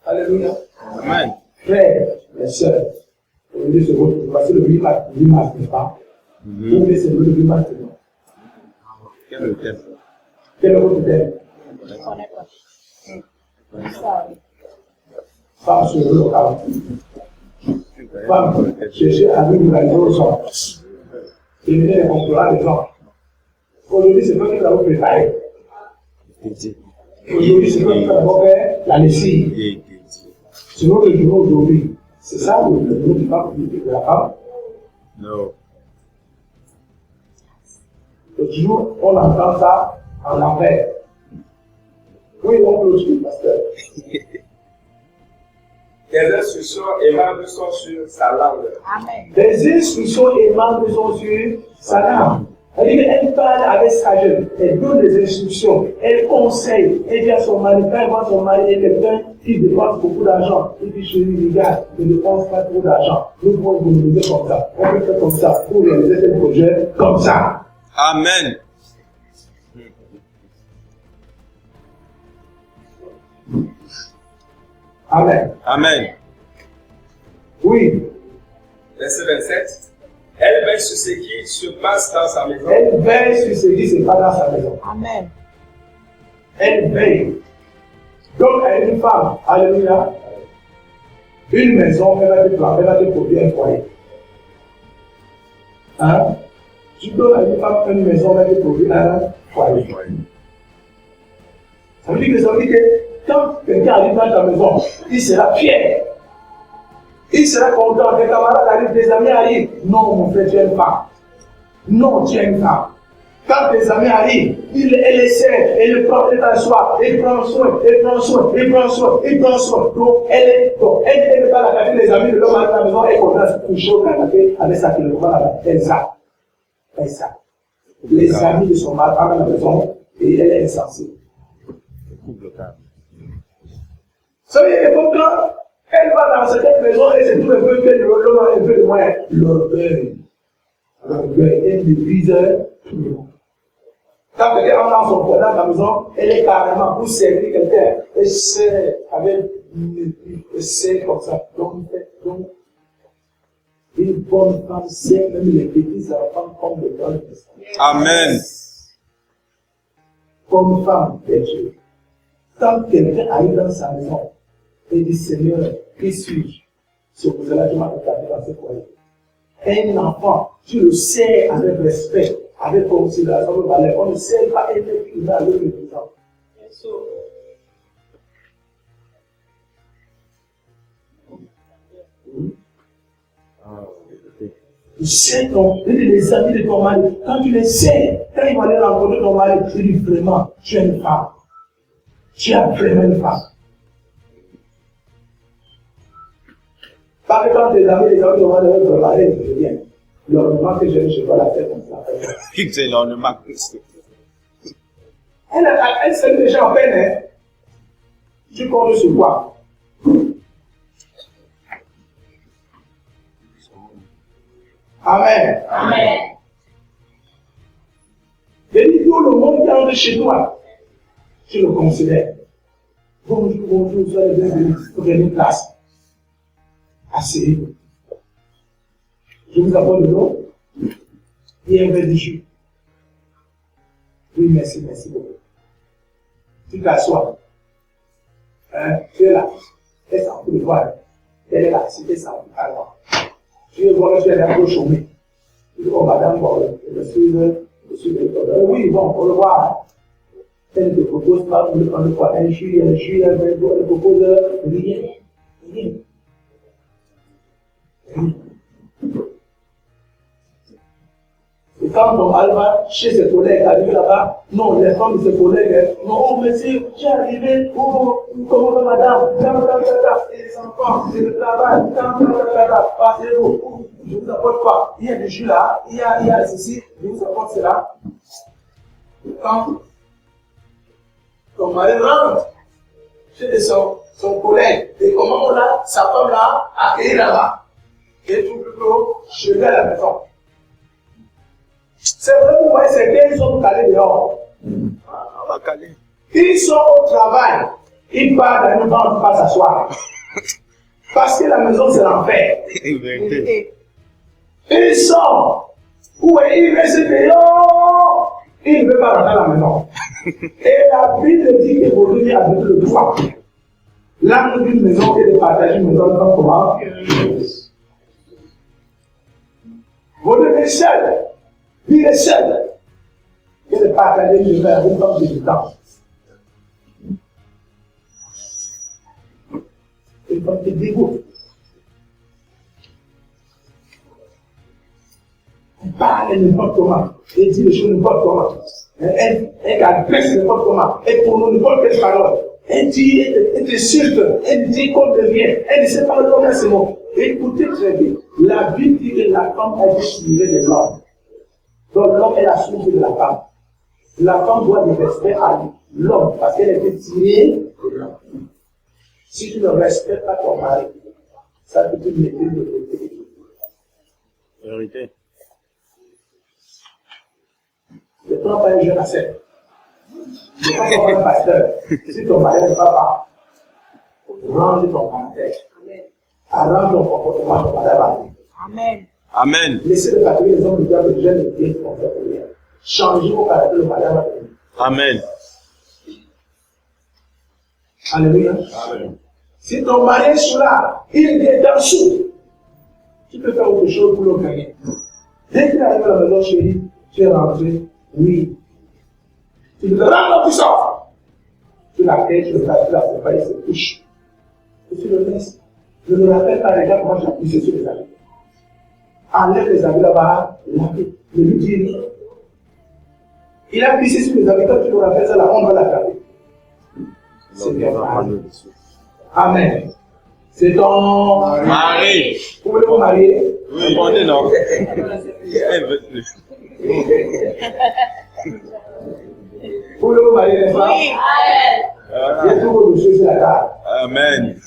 Alléluia. Amen. Frères et sœurs, voici le 8 mars, n'est-ce pas? Vous voulez c'est le 8 mars, non? Quel est le thème? Quel est votre thème? Je ne connais pas. Femme sur le local. Femme, cherchez à vivre la leçon. Éliminer les concurrents des gens. Aujourd'hui, c'est toi qui l'avons préparé. Aujourd'hui, c'est toi qui l'avons fait la lessive. Sinon, le jour aujourd'hui, c'est ça le jour de la femme? Non. Et toujours, on entend ça en envers. Oui, on clôture, pasteur. Des instructions aimables sont sur sa langue. Amen. Des instructions aimables sont sur sa langue. C'est-à-dire qu'elle parle avec sagesse, elle donne des instructions, elle conseille, elle dit à son mari, quand elle voit son mari et quelqu'un qui dépense beaucoup d'argent, il dit chérie, regarde, ne dépense pas trop d'argent, nous pouvons économiser comme ça, on peut faire comme ça, pour réaliser tel projet comme ça. Amen. Amen. Amen. Oui, Verset 27. Elle veille sur ce qui se passe dans sa maison. elle veille sur ce qui se passe dans sa maison. Amen. Elle veille. Donc, à une femme, alléluia, une maison, elle va te produire un foyer. Hein? Tu donnes à une femme une maison, elle va te produire un foyer. Ça veut dire que quand quelqu'un arrive dans ta maison, il sera fier. Il sera content. Tes camarades arrivent, tes amis arrivent. Non, mon frère, tu es une femme. Non, tu es une femme. Quand tes amis arrivent, elle essaie, elle prend, elle t'assoit, elle prend soin, elle prend soin, elle prend soin, elle prend soin. Donc, elle n'est pas la café, les amis de l'homme à la maison, elle commence à coucher au canapé avec sa téléphone là-bas. Elle zappe. Elle zappe. Les amis de son mari à la maison et elle est insensée. Ça veut dire que quand elle va dans cette maison et c'est tout un peu que l'homme a un peu de moyens. L'orgueil. L'orgueil, elle divise tout le monde. Quand quelqu'un entre dans son foyer dans la maison, elle est carrément pour servir quelqu'un. Elle sait avec elle sait comme ça. Donc, une bonne femme sait même les petits enfants comme de grandes personnes. Amen. Comme femme de Dieu. Quand quelqu'un arrive dans sa maison et dit Seigneur, qui suis-je? C'est pour cela que tu m'as établi dans ce foyer. Un enfant, tu le sais avec respect, avec considération de valeur. On ne sait pas être humain avec le présent. Tu sais les amis de ton mari, quand tu les sais, quand ils vont aller rencontrer ton mari, tu dis vraiment, tu es une femme. Tu es vraiment une femme. Parce que quand tes amis, les amis de ton mari, je viens. L'ornement que j'ai, je vais la faire comme ça. C'est l'ornement. Elle s'est déjà en peine, hein. Tu comptes sur quoi? Amen. Amen. Et tout le monde qui entre chez toi, tu le considères. Bonjour, bonjour, soyez bienvenus. Prenez une place. Asseyez-vous. Je vous apporte de l'eau et un verre de jus. Oui, merci, merci beaucoup. Tu t'assois. Hein? Tu es là. Elle s'en fout de toi. Elle est là. Si tu es là, alors. Tu veux voir que tu es un peu chômé. Tu dis, oh madame, bon, je suis oui, bon, pour le voir. Elle ne te propose pas pour le prendre quoi? Un jus, un verre d'eau, elle ne propose rien. Rien. Et quand on va chez ses collègues, arrivé là-bas, non, les femmes de ses collègues, non, oh monsieur, tu es arrivé, oh, comment va madame, et les enfants, et le travail, passez-vous, je vous apporte quoi? Il y a des jus là, il y a ceci, je vous apporte cela. Quand ton mari rentre chez son collègue, et comment on a sa femme là, accueillie là-bas, et tout plutôt, je vais à la maison. C'est vrai pour moi, c'est bien, ils sont calés dehors. On va caler. Ils sont au travail, ils partent dans une banque, pas s'asseoir. Parce que la maison, c'est l'enfer. Ils sont, où ils restent dehors, ils ne veulent pas rentrer à la maison. Et la Bible dit que vous devez habiter le toit. L'âme d'une maison et de partager une maison comme comment? Vous devez seul. Il est seul. Il est partagé de verre, une femme de temps. Une femme te dégoûte. On parle, est n'importe comment. Elle dit les choses n'importe comment. Elle agresse n'importe comment. Elle prononce n'importe quelle parole. Elle dit, elle te insulte. Elle dit qu'on devient. Elle ne sait pas comment c'est bon. Écoutez très bien. La Bible dit que la femme a été souillée de l'homme. Donc l'homme est la source de la femme. La femme doit du respect à l'homme parce qu'elle a été tirée de l'homme. Si tu ne respectes pas ton mari, ça peut te mettre de côté. Vérité. Ne prends pas un jeune à 7. Ne prends pas un pasteur. Si ton mari ne va pas, range ton caractère. Arrange ton comportement, ton mari. Amen. Amen. Laissez le papier les hommes de Dieu, les jeunes de Dieu qui vont faire pour rien. Changez vos caractères, le mari va venir. Amen. Alléluia. Amen. Si ton mari est sous là, il est dans sous. Tu peux faire autre chose pour le gagner. Dès qu'il arrive à la maison, chérie, tu es rentré, oui. Tu lui dis, non, tu sors. Tu l'accueilles, tu le fais, tu la prépares, il se couche. Et tu le laisses. Ne me rappelle pas, regarde comment j'ai poussé sur les habits. Enlève les habits là-bas, lave. Ne lui dis rien. Il a pissé sur les habits, quand tu le rappelles ça, là, on va la garder. C'est bien mari. Amen. C'est ton Marie. Vous voulez vous marier? Oui. Répondez non. Elle veut plus. Vous voulez vous marier, n'est-ce pas? Oui. Il y a tout vos dossiers sur la table. Amen.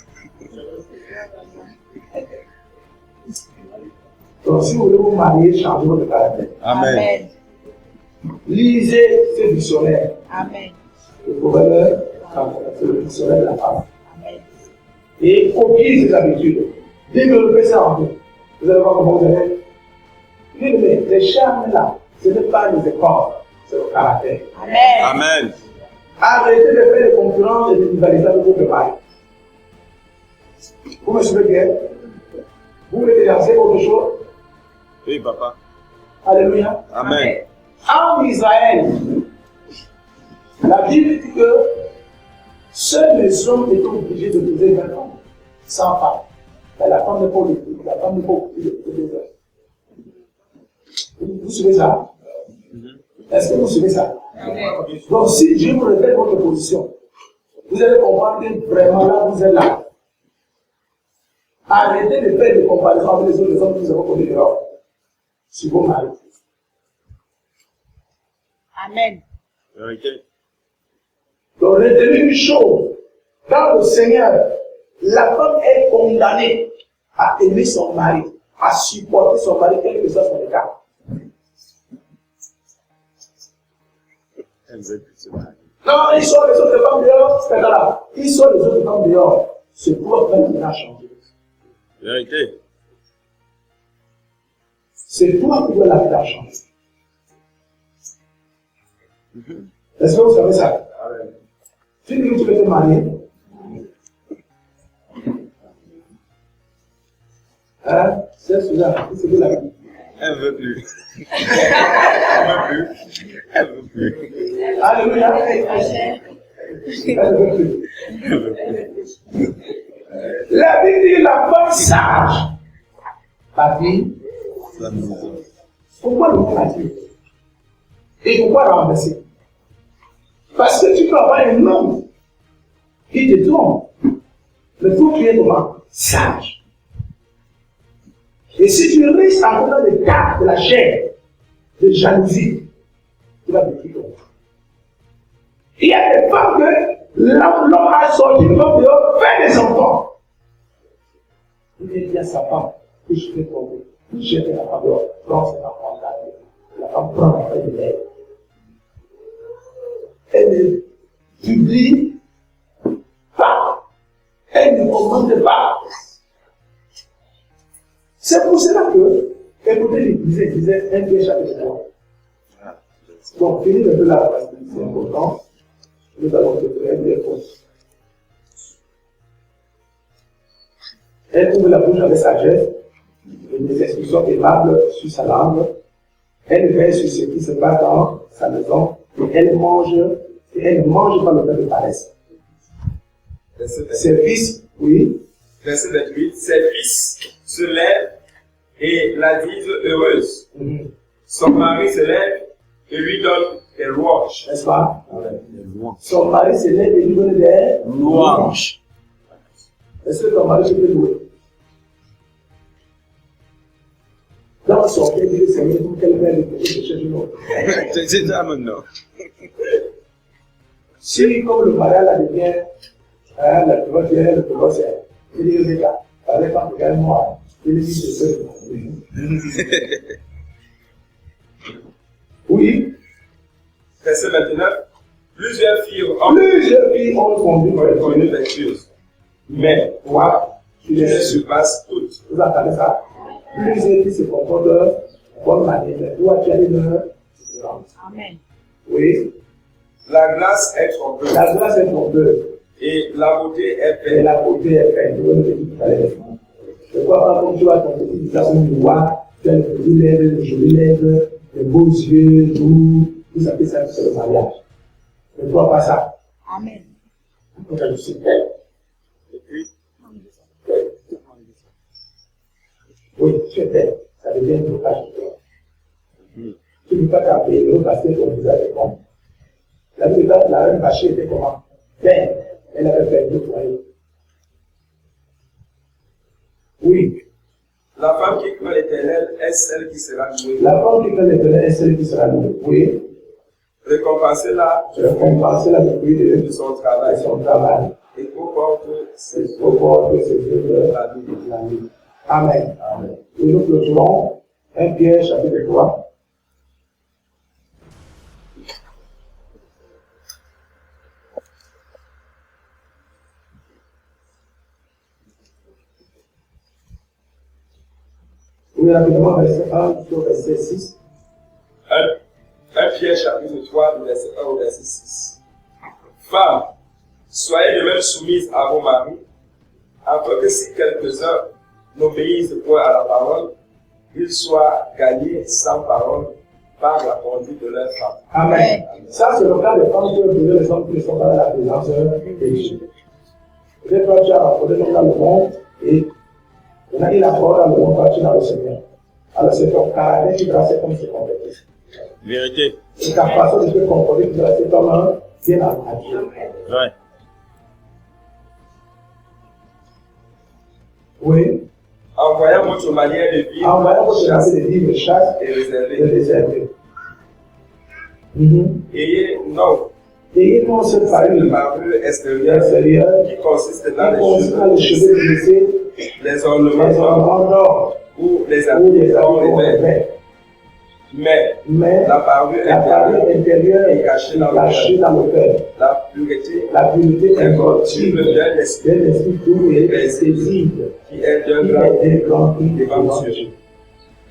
Donc si vous voulez vous marier, changez votre caractère. Amen. Amen. Lisez ce dictionnaire. Amen. Le proverbe, c'est le dictionnaire de la femme. Amen. Et copiez ces habitudes. Développez ça en vous. Vous allez voir comment vous allez. Mais les charmes là, ce n'est pas les efforts, c'est le caractère. Amen. Amen. Arrêtez de faire des concurrences et de rivaliser avec votre mari. Vous me suivez bien? Vous voulez dénoncer autre chose? Oui, papa. Alléluia. Amen. En Israël, la Bible dit que seuls les hommes étaient obligés de poser 20 ans sans femme. Mais la femme n'est pas obligée, la femme n'est pas obligée de poser 20 ans. Vous suivez ça? Est-ce que vous suivez ça? Donc si Dieu vous révèle votre position, vous allez comprendre que vraiment là, vous êtes là. Arrêtez de faire des comparaisons avec les autres hommes que vous avez connus dehors. Si vous mariez. Amen. Vérité. Donc retenez une chose. Dans le Seigneur, la femme est condamnée à aimer son mari, à supporter son mari, quel que soit son état. Elle veut plus se marier. Non, ils sont les autres femmes dehors, c'est là. Ils sont les autres femmes dehors. C'est toi qui a changé. Vérité. C'est toi qui dois la faire changer. Est-ce que vous savez ça? Tu dis que tu veux te marier. Hein? C'est celui-là. C'est de la vie. Elle veut plus. Elle veut plus. Elle veut plus. Alléluia. Elle ne veut plus. Elle veut plus. La Bible dit la femme sage. La fille. La maison. Pourquoi le mot a dit? Et pourquoi renverser? Parce que tu peux avoir un homme qui te trompe. Mais toi, tu es comment? Sage. Et si tu restes encore dans le cadre de la chair, de jalousie, tu vas détruire ton couple. Il y a des femmes que l'homme a sorti, le femme dehors, fait des enfants. Il dit à sa femme que je vais tomber. Je vais la femme dehors, prends cet enfant là. La femme prend la feuille de l'air. Elle ne publie pas. Elle ne commente pas. C'est pour cela que, écoutez, il disait un pied chaque fois. Donc, finir un peu là, parce que c'est important. Nous allons te faire des réponses. Elle ouvre la bouche avec sagesse, et des expressions aimables sur sa langue. Elle veille sur ce qui se passe dans sa maison, et elle ne mange pas le pain de paresse. Ses fils, oui. Verset 28, ses fils se lèvent et la disent heureuse. Son mari se lève et lui donne des louanges. N'est-ce pas? Son mari se lève et lui donne des louanges. Est-ce que ton mari peut louer? Dans son cœur, il dit Seigneur, pour quelle mère il peut chercher du nom. C'est ça maintenant. Si, comme le mariage devient, la plupart le pouvoir c'est, il dit le gars, par exemple, regarde-moi, il dit c'est ça. Oui. Verset 29. Plusieurs filles ont reconnu vertueuses. Mais toi, tu les surpasses toutes. Vous entendez ça? Plusieurs filles se comportent de bonne manière, mais toi, tu as une différence. Amen. Oui. La grâce est trompeuse. La grâce est trompeuse. Et la beauté est Et peine. la beauté est peine. Je crois pas comme tu as ton petit visage noir, tu as le joli lèvres, le joli lèvres, les beaux yeux, doux, tout ça, c'est le mariage. Ne crois pas ça. Amen. Donc, je suis belle. Oui, tu es belle. Ça devient une blocage de toi. Tu ne peux pas taper l'eau parce que ton visage est bon. La reine Bachir était comment? Belle. Elle avait perdu le foyer. Oui. La femme qui craint l'Éternel est celle qui sera louée. La femme qui craint l'Éternel est celle qui sera louée. Oui. Récompensez-la de son travail. Et comporte ses œuvres la vie. Amen. Et nous clôturons 1 Pierre chapitre 3. Oui, rapidement, verset 1 jusqu'au verset 6. 1 Pierre chapitre 3, du verset 1 au verset 6. Femmes, soyez de même soumises à vos maris, afin que si quelques-uns n'obéissent point à la parole, ils soient gagnés sans parole par la conduite de leur femme. Amen. Ça, c'est le cas des femmes qui ont donné les hommes qui ne sont pas dans la présence de Dieu. Peut-être que tu as apporté dans le monde et on a dit la parole dans le monde, quand tu dans le Seigneur. Alors c'est ton caractère qui doit se comme se comporter. Vérité. C'est ta façon de te comporter qui doit se comme un bien à Dieu. Ouais. Oui. Envoyant votre manière de vivre, Envoyant votre manière de vivre chasse et réservée. réservée. Ayez non Et non se parler le de parure extérieur l'extérieur qui consiste dans les cheveux blessés, les les ornements ornements d'or ou les ou les habits habits d'or et vert. verts. Mais la parure la parure intérieure est cachée dans le cœur. la pureté La pureté incorruptible d'un esprit d'un esprit pur et paisible qui est d'un qui grand est grand prix devant Dieu.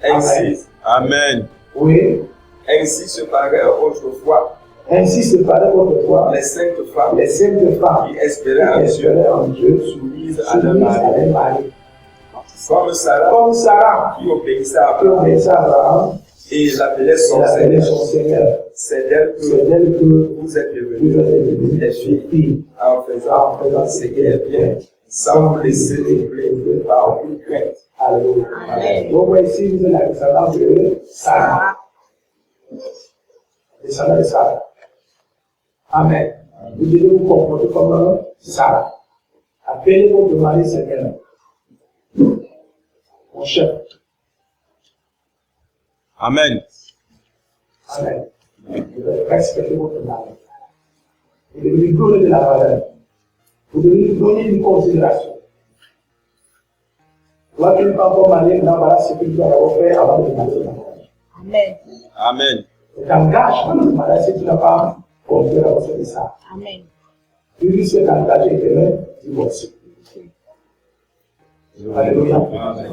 Ainsi, Amen. Oui. ainsi se paraît autrefois Ainsi se paraît autrefois les saintes femmes les saintes femmes qui espéraient en Dieu, soumises à leur mari, comme Sarah qui obéissait à Abraham et l'appelait son Seigneur. C'est d'elle que vous êtes devenus des filles en faisant ce qui est bien, sans vous laisser troubler par aucune crainte. Alléluia. Donc voici, vous êtes la descendance de Sarah. Descendant de Sarah. Amen. Vous devez vous comporter comme Sarah. Appelez votre mari Seigneur. Mon chef. Amen. Amen. Vous devez respecter votre mari. Vous devez lui donner de la valeur. Vous devez lui donner une considération. Toi qui n'es pas encore marié, maintenant voilà ce que tu dois avoir fait avant de te marier. Amen. Amen. Tu t'engages dans le mariage si tu n'as pas compris la recette de ça. Amen. Tu risques d'engager éternel, divorcer. Alléluia. Amen.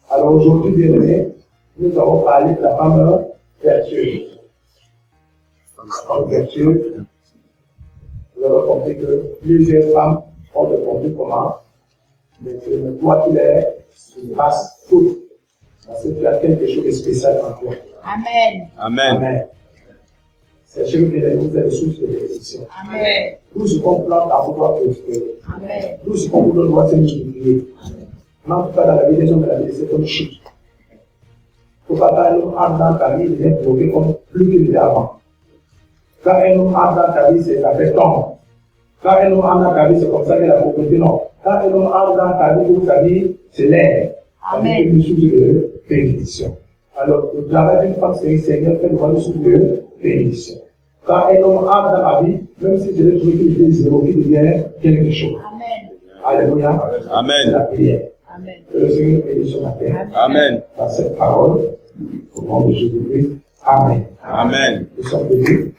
Alors aujourd'hui, bien aimé, nous avons parlé de la femme vertueuse. Femme vertueuse, vous avez compris que plusieurs femmes ont de compris comment, mais toi qui les passes toutes, parce que tu as quelque chose de spécial en toi. Amen. Amen. Amen. Sachez que bien aimé, vous êtes les sources de bénédiction. Amen. Tout ce qu'on plante en vous doit prospérer. Amen. Tout ce qu'on vous donne doit se multiplier. Non pas dans la vie des hommes, mais dans la vie des hommes chic. Il ne faut pas qu'un homme entre dans ta vie, il devient prouvé comme plus qu'il était avant. Quand un homme entre dans ta vie, c'est ça fait tombe. Quand un homme entre dans ta vie, c'est comme ça que la propriété, non. Quand un homme entre dans ta vie, toute sa vie, c'est l'air. Amen. Une source de bénédiction. Alors, le travail d'une femme, c'est que Seigneur fait une source de bénédiction. Quand un homme entre dans ma vie, même si je l'ai trouvé qu'il était zéro, il devient quelque chose. Amen. Alléluia. Amen. C'est la prière. Amen. Que le Seigneur bénisse ce matin. Amen. Par cette parole, au nom de Jésus-Christ. Amen. Amen. Nous sommes bénis.